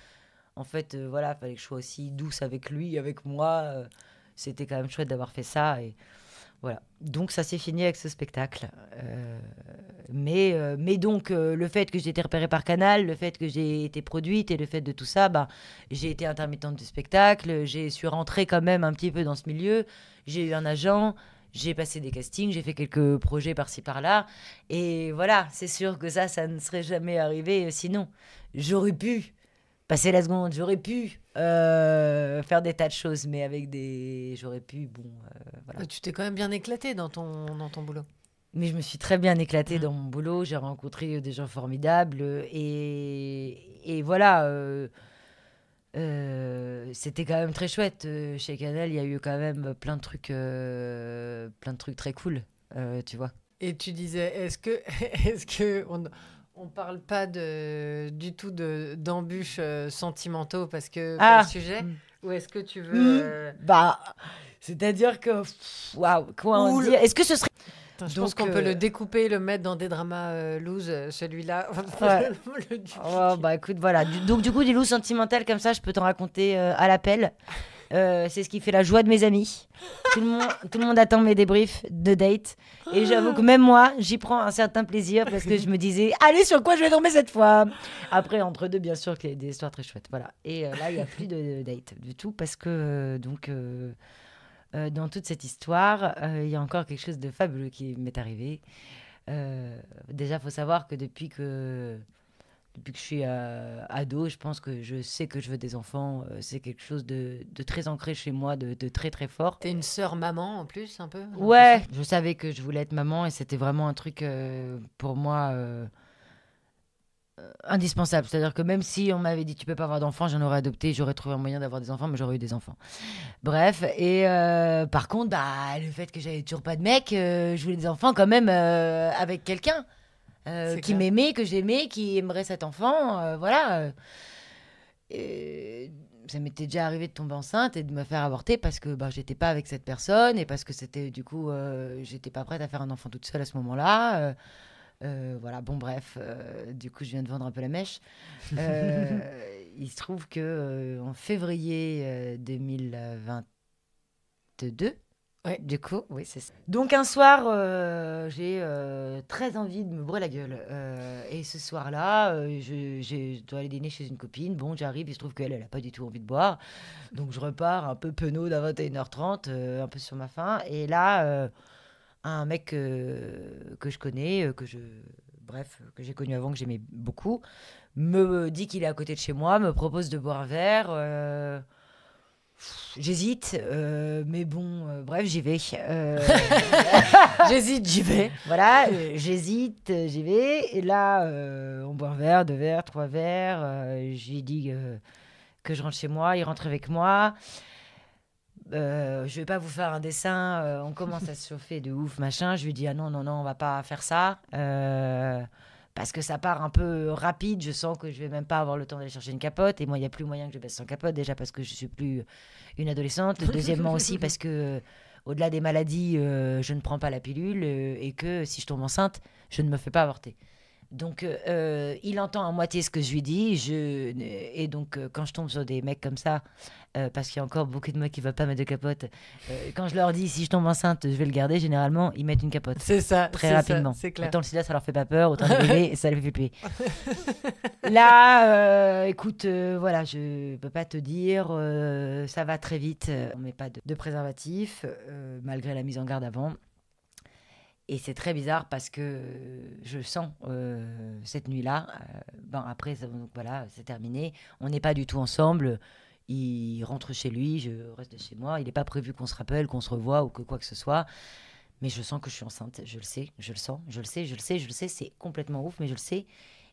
S2: en fait, voilà, fallait que je sois aussi douce avec lui, avec moi, c'était quand même chouette d'avoir fait ça, et voilà. Donc ça s'est fini avec ce spectacle. Mais donc le fait que j'ai été repérée par Canal, le fait que j'ai été produite et le fait de tout ça, bah, j'ai été intermittente du spectacle, j'ai su rentrer quand même un petit peu dans ce milieu, j'ai eu un agent, j'ai passé des castings, j'ai fait quelques projets par-ci par-là. Et voilà, c'est sûr que ça ne serait jamais arrivé sinon. J'aurais pu passer la seconde, j'aurais pu faire des tas de choses, mais avec des... J'aurais pu, bon, voilà.
S1: Tu t'es quand même bien éclaté dans ton boulot.
S2: Mais je me suis très bien éclatée dans mon boulot. J'ai rencontré des gens formidables. Et voilà, c'était quand même très chouette. Chez Canal, il y a eu quand même plein de trucs très cool, tu vois.
S1: Et tu disais, est-ce que on parle pas du tout d'embûches sentimentaux parce que pas le
S2: Ah,
S1: sujet? Ou est-ce que tu veux...
S2: bah, c'est-à-dire que, waouh, quoi en dire? Est-ce que ce serait...
S1: Attends, je
S2: Donc,
S1: pense qu'on peut le découper, le mettre dans des dramas loose, celui-là.
S2: ouais.
S1: Le dupliquer.
S2: Oh, bah écoute, voilà. Donc du coup, des loups sentimentales comme ça, je peux t'en raconter à l'appel. C'est ce qui fait la joie de mes amis. Tout le monde attend mes débriefs de date. Et j'avoue que même moi, j'y prends un certain plaisir parce que je me disais, allez, sur quoi je vais tomber cette fois? Après, entre deux, bien sûr, qu'il y a des histoires très chouettes. Voilà. Et là, il n'y a plus de date du tout parce que, dans toute cette histoire, il y a encore quelque chose de fabuleux qui m'est arrivé. Déjà, il faut savoir que depuis que je suis ado, je pense que je sais que je veux des enfants. C'est quelque chose de très ancré chez moi, de très très fort.
S1: T'es une sœur maman en plus, un peu?
S2: Ouais, je savais que je voulais être maman et c'était vraiment un truc pour moi indispensable. C'est-à-dire que même si on m'avait dit tu peux pas avoir d'enfants, j'en aurais adopté, j'aurais trouvé un moyen d'avoir des enfants, mais j'aurais eu des enfants. Bref, et par contre, bah, le fait que j'avais toujours pas de mec, je voulais des enfants quand même avec quelqu'un.
S1: C'est
S2: Qui
S1: clair.
S2: m'aimait, que j'aimais, qui aimerait cet enfant, voilà. Et ça m'était déjà arrivé de tomber enceinte et de me faire avorter parce que bah, j'étais pas avec cette personne et parce que c'était du coup, j'étais pas prête à faire un enfant toute seule à ce moment-là. Voilà, bon bref, du coup je viens de vendre un peu la mèche. Il se trouve que en février 2022,
S1: Ouais.
S2: du coup, oui, c'est ça. Donc un soir, j'ai très envie de me brûler la gueule. Et ce soir-là, je dois aller dîner chez une copine. Bon, j'arrive, il se trouve qu'elle, elle n'a pas du tout envie de boire. Donc je repars un peu penaud à 21h30, un peu sur ma faim. Et là, un mec que je connais, bref, que j'ai connu avant, que j'aimais beaucoup, me dit qu'il est à côté de chez moi, me propose de boire un verre. J'hésite, mais bon, bref, j'y vais.
S1: J'hésite, j'y vais.
S2: Voilà, j'hésite, j'y vais. Et là, on boit un verre, deux verres, trois verres. Je lui dis que je rentre chez moi, il rentre avec moi. Je vais pas vous faire un dessin. On commence à se chauffer de ouf, machin. Je lui dis ah non, non, non, on va pas faire ça. Parce que ça part un peu rapide, je sens que je vais même pas avoir le temps d'aller chercher une capote. Et moi, il n'y a plus moyen que je baisse sans capote, déjà parce que je suis plus une adolescente. Deuxièmement aussi parce que, au-delà des maladies, je ne prends pas la pilule et que si je tombe enceinte, je ne me fais pas avorter. Donc, il entend à moitié ce que je lui dis. Et donc, quand je tombe sur des mecs comme ça, parce qu'il y a encore beaucoup de mecs qui ne veulent pas mettre de capote, quand je leur dis si je tombe enceinte, je vais le garder, généralement, ils mettent une capote.
S1: C'est ça.
S2: Très
S1: c'est
S2: rapidement.
S1: ça, c'est clair.
S2: Autant le sida, ça leur fait pas peur, autant le bébé, et ça les fait flipper. Là, écoute, voilà, je peux pas te dire, ça va très vite. On met pas de préservatif, malgré la mise en garde avant. Et c'est très bizarre parce que je sens cette nuit-là. Bon, après, donc, voilà, c'est terminé. On n'est pas du tout ensemble. Il rentre chez lui, je reste chez moi. Il n'est pas prévu qu'on se rappelle, qu'on se revoie ou que quoi que ce soit. Mais je sens que je suis enceinte. Je le sais, je le sens, je le sais, je le sais, je le sais. C'est complètement ouf, mais je le sais.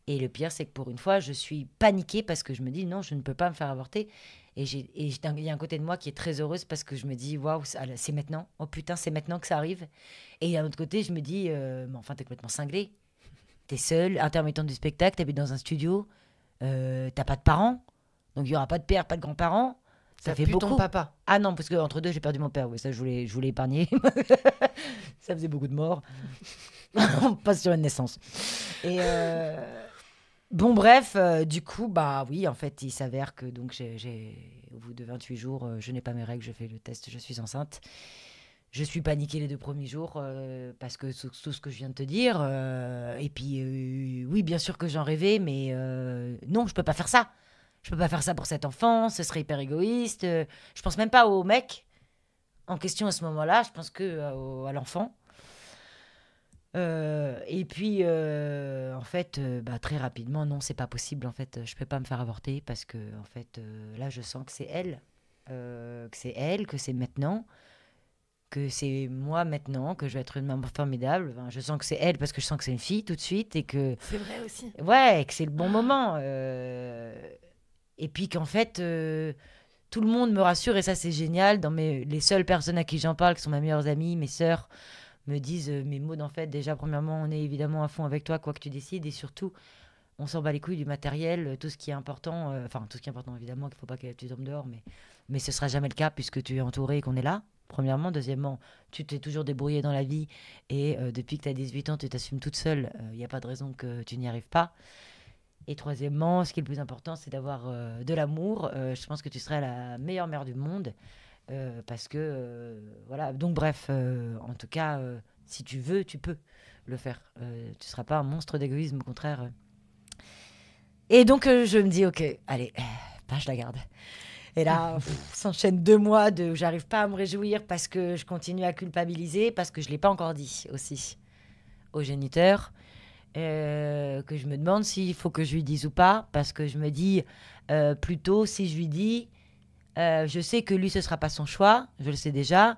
S2: Et le pire, c'est que pour une fois, je suis paniquée parce que je me dis non, je ne peux pas me faire avorter. Il y a un côté de moi qui est très heureuse parce que je me dis waouh, c'est maintenant. Oh putain, c'est maintenant que ça arrive. Et il y a un autre côté, je me dis mais enfin, t'es complètement cinglée. T'es seule, intermittente du spectacle, t'habites dans un studio, t'as pas de parents, donc il y aura pas de père, pas de grands-parents. Ça fait
S1: pue
S2: beaucoup.
S1: ton papa.
S2: Ah non, parce qu'entre deux, j'ai perdu mon père. Oui, ça, je voulais épargner. Ça faisait beaucoup de morts. On passe sur une naissance. Et bon, bref, du coup, bah oui, en fait, il s'avère que donc au bout de 28 jours, je n'ai pas mes règles, je fais le test, je suis enceinte. Je suis paniquée les 2 premiers jours parce que tout ce que je viens de te dire. Et puis, oui, bien sûr que j'en rêvais, mais non, je peux pas faire ça. Je peux pas faire ça pour cet enfant, ce serait hyper égoïste. Je pense même pas au mec en question à ce moment-là, je pense que à l'enfant. Et puis, en fait, bah, très rapidement, non, c'est pas possible. En fait, je peux pas me faire avorter parce que, en fait, là, je sens que c'est elle, que c'est maintenant, que c'est moi maintenant, que je vais être une maman formidable. Enfin, je sens que c'est elle parce que je sens que c'est une fille tout de suite et que
S1: C'est vrai aussi.
S2: ouais, et que c'est le bon moment. Et puis qu'en fait, tout le monde me rassure et ça c'est génial. Les seules personnes à qui j'en parle, qui sont mes meilleures amies, mes sœurs, me disent mes mots en fait. Déjà, premièrement, on est évidemment à fond avec toi, quoi que tu décides, et surtout, on s'en bat les couilles du matériel, tout ce qui est important. Enfin, tout ce qui est important évidemment, qu'il ne faut pas que tu tombes dehors, mais ce sera jamais le cas puisque tu es entouré et qu'on est là. Premièrement. Deuxièmement, tu t'es toujours débrouillée dans la vie et depuis que tu as 18 ans, tu t'assumes toute seule. Il n'y a pas de raison que tu n'y arrives pas. Et troisièmement, ce qui est le plus important, c'est d'avoir de l'amour. Je pense que tu serais la meilleure mère du monde parce que, voilà. Donc, bref, en tout cas, si tu veux, tu peux le faire. Tu ne seras pas un monstre d'égoïsme, au contraire. Et donc, je me dis, ok, allez, je la garde. Et là, s'enchaînent 2 mois où j'arrive pas à me réjouir parce que je continue à culpabiliser, parce que je l'ai pas encore dit aussi au géniteur, que je me demande s'il faut que je lui dise ou pas, parce que je me dis, plutôt, si je lui dis, je sais que lui, ce sera pas son choix, je le sais déjà.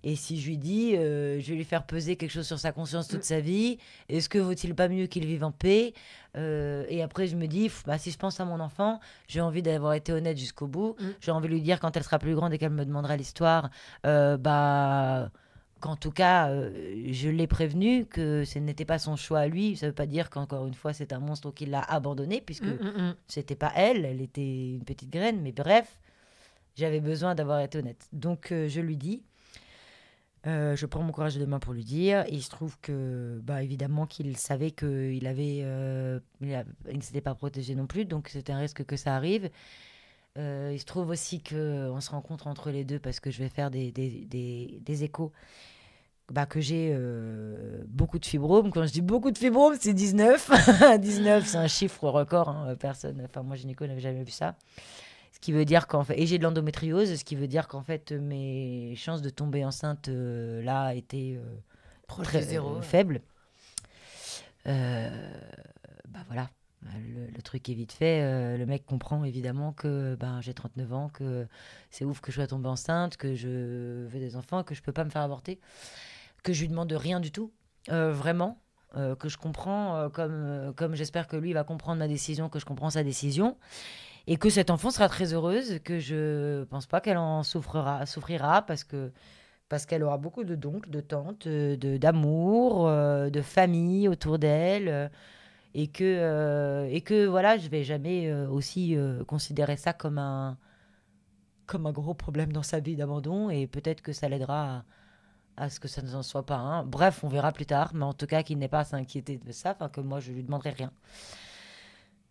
S2: Et si je lui dis, je vais lui faire peser quelque chose sur sa conscience toute sa vie, est-ce que vaut-il pas mieux qu'il vive en paix Et après, je me dis, si je pense à mon enfant, j'ai envie d'avoir été honnête jusqu'au bout. J'ai envie de lui dire, quand elle sera plus grande et qu'elle me demandera l'histoire, qu'en tout cas, je l'ai prévenu que ce n'était pas son choix à lui. Ça ne veut pas dire qu'encore une fois, c'est un monstre qui l'a abandonné, puisque c'était pas elle, elle était une petite graine. Mais bref, j'avais besoin d'avoir été honnête. Donc, je lui dis. Je prends mon courage de main pour lui dire. Et il se trouve que, évidemment, qu'il savait qu'il il ne s'était pas protégé non plus, donc c'était un risque que ça arrive. Il se trouve aussi qu'on se rencontre entre les deux parce que je vais faire des échos. Que j'ai beaucoup de fibromes. Quand je dis beaucoup de fibromes, c'est 19. 19, c'est un chiffre record. Personne, moi, gynéco, n'avais jamais vu ça. Ce qui veut dire qu'en fait, et j'ai de l'endométriose, ce qui veut dire qu'en fait, mes chances de tomber enceinte là étaient très faibles. Voilà, le truc est vite fait. Le mec comprend évidemment que j'ai 39 ans, que c'est ouf que je sois tombée enceinte, que je veux des enfants, que je peux pas me faire avorter, que je lui demande rien du tout, vraiment. Que je comprends, comme j'espère que lui va comprendre ma décision, que je comprends sa décision. Et que cet enfant sera très heureuse, que je pense pas qu'elle en souffrira parce qu'elle aura beaucoup de d'oncles, de tantes, d'amour, de famille autour d'elle, et que voilà, je vais jamais aussi considérer ça comme un gros problème dans sa vie d'abandon, et peut-être que ça l'aidera à ce que ça ne en soit pas un. Bref, on verra plus tard, mais en tout cas qu'il n'ait pas à s'inquiéter de ça, que moi je lui demanderai rien.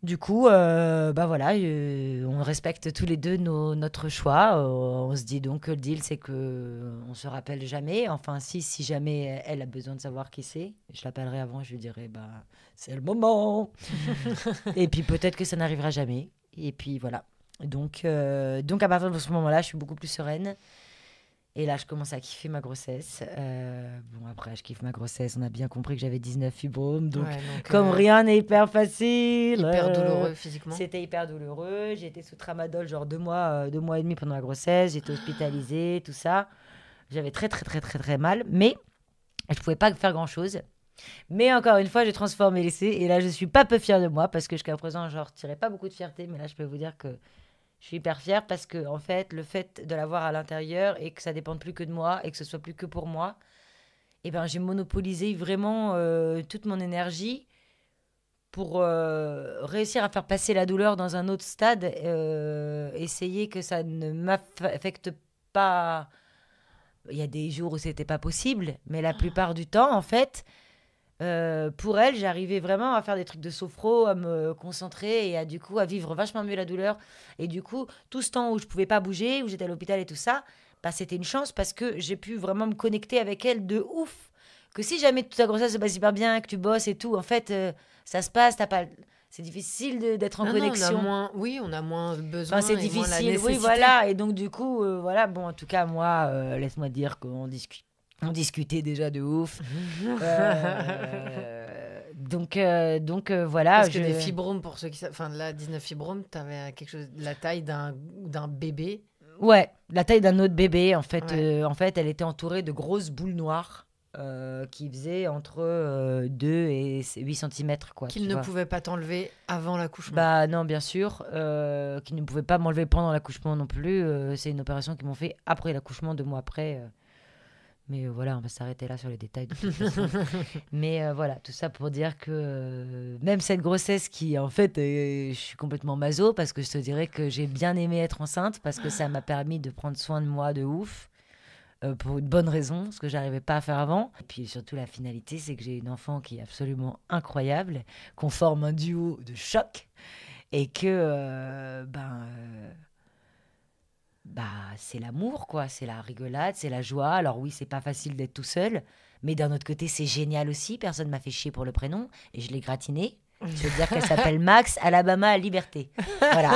S2: Du coup, voilà, on respecte tous les deux notre choix. On se dit donc que le deal, c'est qu'on ne se rappelle jamais. Enfin, si jamais elle a besoin de savoir qui c'est, je l'appellerai avant, je lui dirai, c'est le moment. Et puis peut-être que ça n'arrivera jamais. Et puis voilà. Donc à partir de ce moment-là, je suis beaucoup plus sereine. Et là, je commence à kiffer ma grossesse. Après, je kiffe ma grossesse. On a bien compris que j'avais 19 fibromes. Donc comme rien n'est hyper facile.
S1: Hyper douloureux physiquement.
S2: C'était hyper douloureux. J'ai été sous tramadol genre 2 mois et demi pendant la grossesse. J'étais hospitalisée, tout ça. J'avais très, très, très, très, très mal. Mais je ne pouvais pas faire grand-chose. Mais encore une fois, j'ai transformé l'essai. Et là, je ne suis pas peu fière de moi parce que jusqu'à présent, je ne retirais pas beaucoup de fierté. Mais là, je peux vous dire que je suis hyper fière parce que, en fait, le fait de l'avoir à l'intérieur et que ça dépende plus que de moi et que ce soit plus que pour moi, j'ai monopolisé vraiment toute mon énergie pour réussir à faire passer la douleur dans un autre stade, essayer que ça ne m'affecte pas. Il y a des jours où c'était pas possible, mais la plupart du temps, en fait, pour elle, j'arrivais vraiment à faire des trucs de sophro, à me concentrer et du coup à vivre vachement mieux la douleur. Et du coup, tout ce temps où je pouvais pas bouger, où j'étais à l'hôpital et tout ça, c'était une chance parce que j'ai pu vraiment me connecter avec elle de ouf. Que si jamais toute ta grossesse se passe hyper bien, que tu bosses et tout, en fait, ça se passe, c'est difficile d'être en connexion.
S1: On a moins besoin.
S2: C'est difficile, oui, voilà. Et donc, du coup, voilà. Bon, en tout cas, moi, laisse-moi dire qu'on discutait déjà de ouf. Donc voilà.
S1: Parce que les fibromes, pour ceux qui savent, là, 19 fibromes, t'avais quelque chose de la taille d'un bébé.
S2: Ouais, la taille d'un autre bébé. En fait,
S1: Ouais.
S2: elle était entourée de grosses boules noires qui faisaient entre 2 et 8 centimètres, quoi,
S1: Qu'il
S2: tu
S1: ne
S2: vois.
S1: pouvait pas t'enlever avant l'accouchement.
S2: Bah non, bien sûr, qui ne pouvaient pas m'enlever pendant l'accouchement non plus. C'est une opération qu'ils m'ont fait après l'accouchement, 2 mois après. Mais voilà, on va s'arrêter là sur les détails de toute façon. Mais voilà, tout ça pour dire que même cette grossesse qui, en fait, je suis complètement maso parce que je te dirais que j'ai bien aimé être enceinte parce que ça m'a permis de prendre soin de moi de ouf. Pour une bonne raison, ce que j'arrivais pas à faire avant. Et puis surtout, la finalité, c'est que j'ai une enfant qui est absolument incroyable, qu'on forme un duo de choc et que bah, c'est l'amour, quoi. C'est la rigolade, c'est la joie. Alors oui, c'est pas facile d'être tout seul, mais d'un autre côté, c'est génial aussi. Personne m'a fait chier pour le prénom et je l'ai gratiné. Je veux dire qu'elle s'appelle Max Alabama Liberté. Voilà.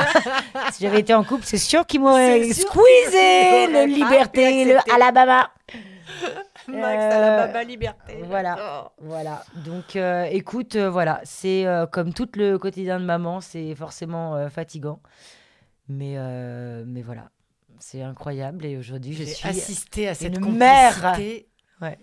S2: Si j'avais été en couple, c'est sûr qu'ils m'auraient
S1: C'est sûr
S2: squeezé
S1: qu'ils
S2: le
S1: auraient pas
S2: Liberté,
S1: pu
S2: le
S1: accepter.
S2: Alabama.
S1: Max à la
S2: Euh,
S1: baba liberté.
S2: voilà.
S1: j'adore.
S2: Voilà. Donc, écoute, voilà. C'est comme tout le quotidien de maman, c'est forcément fatigant. Mais voilà. C'est incroyable. Et aujourd'hui, je
S1: J'ai
S2: suis
S1: assisté à cette
S2: une mère.
S1: complicité.
S2: Ouais.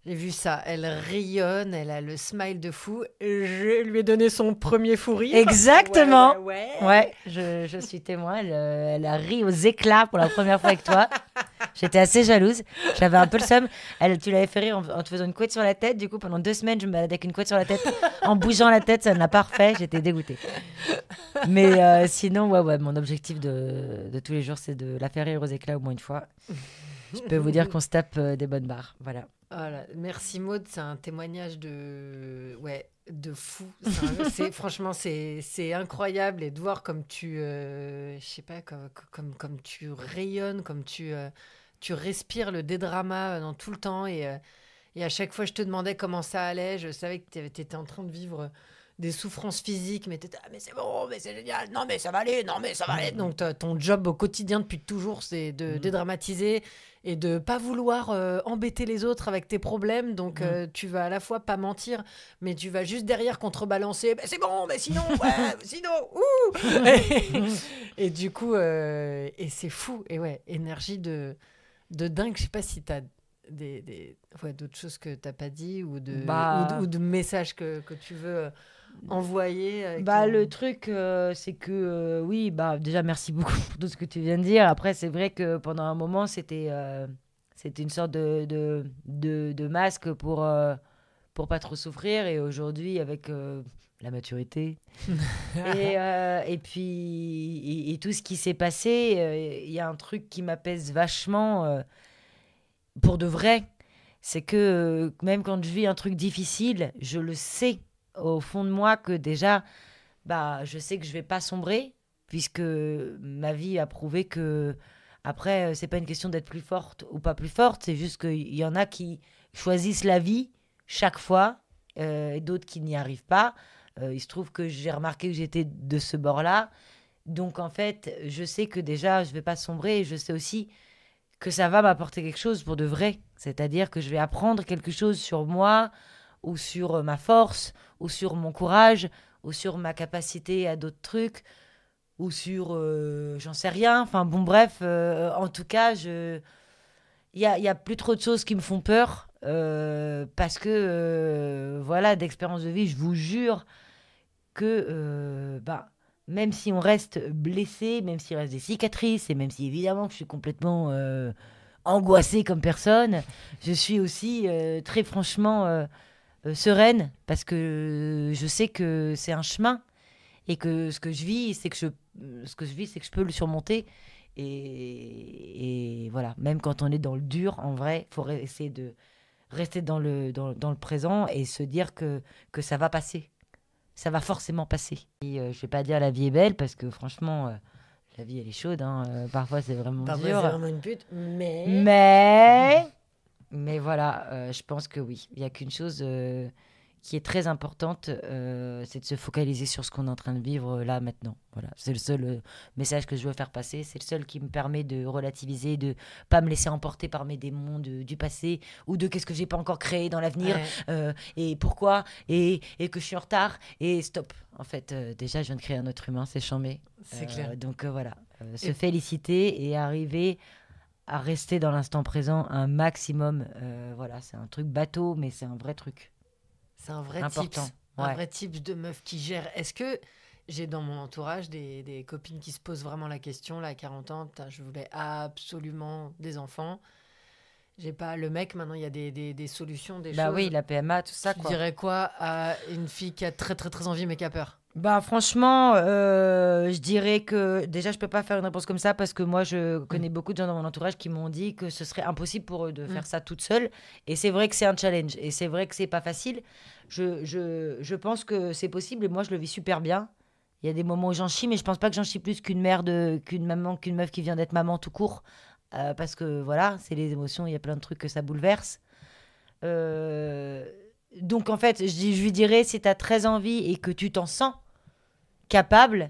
S1: J'ai vu ça. Elle rayonne, elle a le smile de fou. Je lui ai donné son premier fou rire.
S2: Exactement.
S1: Ouais.
S2: Ouais, je suis témoin. Elle a ri aux éclats pour la première fois avec toi. J'étais assez jalouse. J'avais un peu le seum. Tu l'avais fait rire en te faisant une couette sur la tête. Du coup, pendant 2 semaines, je me baladais avec une couette sur la tête. En bougeant la tête, ça ne l'a pas refait. J'étais dégoûtée. Mais sinon, ouais, mon objectif de tous les jours, c'est de la faire rire aux éclats au moins une fois. Je peux vous dire qu'on se tape des bonnes barres. Voilà.
S1: Voilà. Merci Maud, c'est un témoignage de fou. Franchement, c'est incroyable et de voir comme tu, je sais pas, comme tu rayonnes, comme tu respires le dédrama dans tout le temps et à chaque fois je te demandais comment ça allait, je savais que tu étais en train de vivre des souffrances physiques, mais tu étais mais c'est bon, mais c'est génial, non mais ça va aller, non mais ça va aller. Donc ton job au quotidien depuis toujours, c'est de dédramatiser et de pas vouloir embêter les autres avec tes problèmes. Donc tu vas à la fois pas mentir, mais tu vas juste derrière contrebalancer. C'est bon, mais sinon, ouais, sinon, ouh. Et du coup, et c'est fou. Et ouais, énergie de dingue. Je sais pas si t'as d'autres choses que t'as pas dit ou de messages que tu veux envoyer.
S2: Le truc, c'est que oui, déjà merci beaucoup pour tout ce que tu viens de dire. Après, c'est vrai que pendant un moment, c'était une sorte de masque pour pas trop souffrir. Et aujourd'hui, avec la maturité et puis et tout ce qui s'est passé, il y a un truc qui m'apaise vachement pour de vrai. C'est que même quand je vis un truc difficile, je le sais au fond de moi que déjà, je sais que je vais pas sombrer, puisque ma vie a prouvé que après, c'est pas une question d'être plus forte ou pas plus forte, c'est juste qu'il y en a qui choisissent la vie chaque fois, et d'autres qui n'y arrivent pas. Il se trouve que j'ai remarqué que j'étais de ce bord-là. Donc en fait, je sais que déjà, je vais pas sombrer, et je sais aussi que ça va m'apporter quelque chose pour de vrai. C'est-à-dire que je vais apprendre quelque chose sur moi, ou sur ma force, ou sur mon courage, ou sur ma capacité à d'autres trucs, ou sur j'en sais rien. Enfin bon, bref, en tout cas, y a plus trop de choses qui me font peur, parce que voilà, d'expérience de vie, je vous jure que même si on reste blessé, même s'il reste des cicatrices, et même si évidemment que je suis complètement angoissée comme personne, je suis aussi très franchement sereine, parce que je sais que c'est un chemin et que ce que je vis, c'est que je peux le surmonter. Et voilà, même quand on est dans le dur, en vrai, il faut essayer de rester dans le présent et se dire que ça va passer. Ça va forcément passer. Et, je vais pas dire la vie est belle, parce que franchement, la vie elle est chaude. Parfois c'est vraiment
S1: c'est
S2: dur.
S1: vraiment une pute,
S2: Mais voilà, je pense que oui. Il y a qu'une chose qui est très importante, c'est de se focaliser sur ce qu'on est en train de vivre là, maintenant. Voilà, c'est le seul message que je veux faire passer. C'est le seul qui me permet de relativiser, de pas me laisser emporter par mes démons du passé, ou de qu'est-ce que j'ai pas encore créé dans l'avenir, et pourquoi, et que je suis en retard, et stop. En fait, déjà, je viens de créer un autre humain, c'est chambé.
S1: C'est clair.
S2: Donc voilà, se féliciter et arriver à rester dans l'instant présent un maximum. Voilà, c'est un truc bateau, mais c'est un vrai truc.
S1: C'est un vrai
S2: important.
S1: tips. Un vrai type de meuf qui gère. Est-ce que j'ai dans mon entourage des copines qui se posent vraiment la question, là, à 40 ans, putain, je voulais absolument des enfants. J'ai pas le mec, maintenant il y a des solutions, des choses.
S2: Bah oui, la PMA, tout ça,
S1: Tu
S2: quoi.
S1: dirais quoi à une fille qui a très très très envie mais qui a peur?
S2: Bah franchement, je dirais que déjà je peux pas faire une réponse comme ça parce que moi je connais beaucoup de gens dans mon entourage qui m'ont dit que ce serait impossible pour eux de faire ça toute seule. Et c'est vrai que c'est un challenge et c'est vrai que c'est pas facile. Je pense que c'est possible et moi je le vis super bien. Il y a des moments où j'en chie, mais je pense pas que j'en chie plus qu'une maman, qu'une meuf qui vient d'être maman tout court. Parce que voilà, c'est les émotions, il y a plein de trucs que ça bouleverse. Donc en fait, je lui dirais, si tu as très envie et que tu t'en sens capable,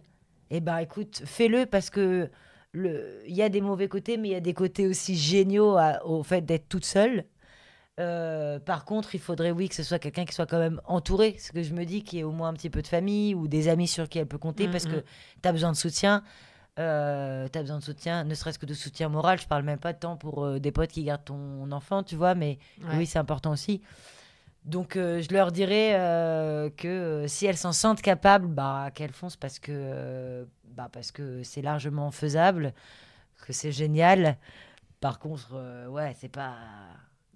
S2: eh ben écoute, fais-le parce que il y a des mauvais côtés, mais il y a des côtés aussi géniaux au fait d'être toute seule. Par contre, il faudrait, oui, que ce soit quelqu'un qui soit quand même entouré, ce que je me dis, qui ait au moins un petit peu de famille ou des amis sur qui elle peut compter, parce que tu as besoin de soutien. T'as besoin de soutien, ne serait-ce que de soutien moral. Je parle même pas de temps pour des potes qui gardent ton enfant, tu vois, mais oui, c'est important aussi. Donc, je leur dirais que si elles s'en sentent capables, bah, qu'elles foncent parce que c'est largement faisable, que c'est génial. Par contre, ouais, c'est pas...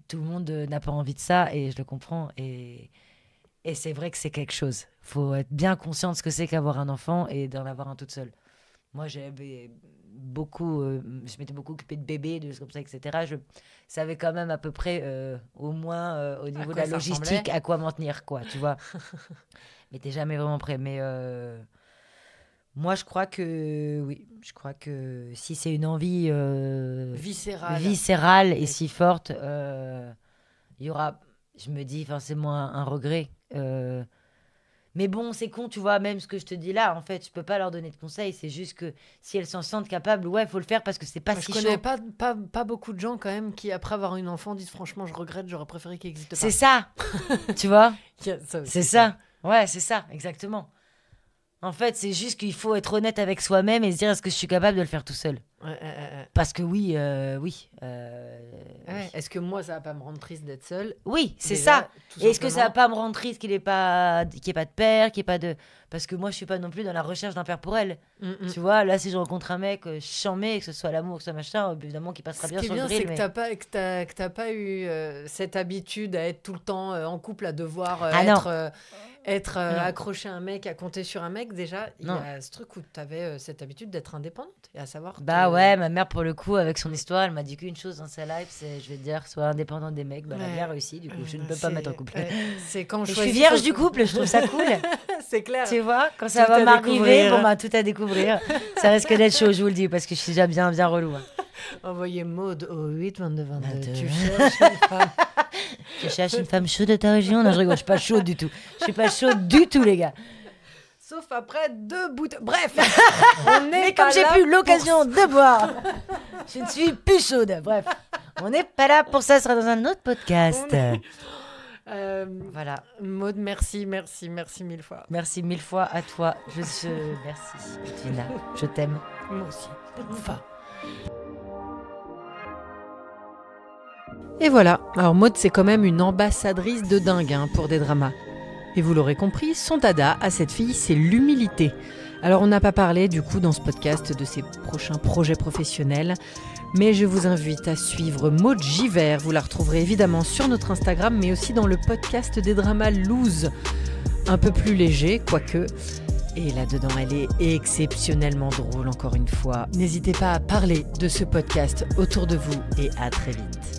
S2: Tout le monde n'a pas envie de ça et je le comprends. Et c'est vrai que c'est quelque chose. Faut être bien conscient de ce que c'est qu'avoir un enfant et d'en avoir un toute seule. Moi, j'avais beaucoup... je m'étais beaucoup occupée de bébés, de choses comme ça, etc. Je savais quand même à peu près, au moins au niveau de la logistique, à quoi m'en tenir, quoi, tu vois. Mais t'es jamais vraiment prêt. Mais moi, je crois que... Oui, je crois que si c'est une envie... viscérale et si forte, il y aura, je me dis, forcément un regret. Mais bon, c'est con, tu vois, même ce que je te dis là, en fait, je peux pas leur donner de conseils. C'est juste que si elles s'en sentent capables, ouais, faut le faire parce que c'est pas si chaud.
S1: Je connais pas beaucoup de gens quand même qui, après avoir une enfant, disent franchement, je regrette, j'aurais préféré qu'il n'existe pas.
S2: C'est ça, tu vois.
S1: C'est
S2: ça. Ouais, c'est ça, exactement. En fait, c'est juste qu'il faut être honnête avec soi-même et se dire, est-ce que je suis capable de le faire tout seul ? Parce que oui.
S1: Est-ce que moi, ça va pas me rendre triste d'être seule ?
S2: Oui, c'est ça. Et est-ce que ça va pas me rendre triste qu'il n'y ait pas de père, qu'il n'y ait pas de... Parce que moi, je suis pas non plus dans la recherche d'un père pour elle. Tu vois, là, si je rencontre un mec, charmé, que ce soit l'amour, que ce soit machin, évidemment, qu'il passera bien sur le grill.
S1: Ce qui est bien, c'est que t'as pas eu cette habitude à être tout le temps en couple, à devoir être accroché à un mec, à compter sur un mec. Déjà, il y a ce truc où tu avais cette habitude d'être indépendante et à savoir...
S2: ouais, ma mère, pour le coup, avec son histoire, elle m'a dit qu'une chose dans sa life, c'est, je vais te dire, sois indépendante des mecs. Elle a bien réussi, du coup, je ne peux pas mettre en couple.
S1: C'est quand
S2: je suis vierge du couple, je trouve ça cool.
S1: C'est clair.
S2: Tu vois, quand ça va m'arriver, tout à découvrir. Ça risque d'être chaud, je vous le dis, parce que je suis déjà bien relou.
S1: Envoyez Maud au 8 22 22.
S2: Tu cherches une femme chaude de ta région ? Non, je rigole, je suis pas chaude du tout. Je suis pas chaude du tout, les gars.
S1: Sauf après 2 bouteilles. Bref,
S2: mais comme j'ai plus l'occasion de boire, je ne suis plus chaude. Bref, on n'est pas là pour ça, ce sera dans un autre podcast. Voilà.
S1: Maud, merci mille fois.
S2: Merci mille fois à toi. Merci, Tina. Je t'aime.
S1: Moi aussi. Enfin.
S3: Et voilà, alors Maud c'est quand même une ambassadrice de dingue pour des dramas. Et vous l'aurez compris, son dada à cette fille, c'est l'humilité. Alors on n'a pas parlé du coup dans ce podcast de ses prochains projets professionnels, mais je vous invite à suivre Maud Givert. Vous la retrouverez évidemment sur notre Instagram, mais aussi dans le podcast des dramas Loose. Un peu plus léger, quoique. Et là-dedans, elle est exceptionnellement drôle, encore une fois. N'hésitez pas à parler de ce podcast autour de vous et à très vite.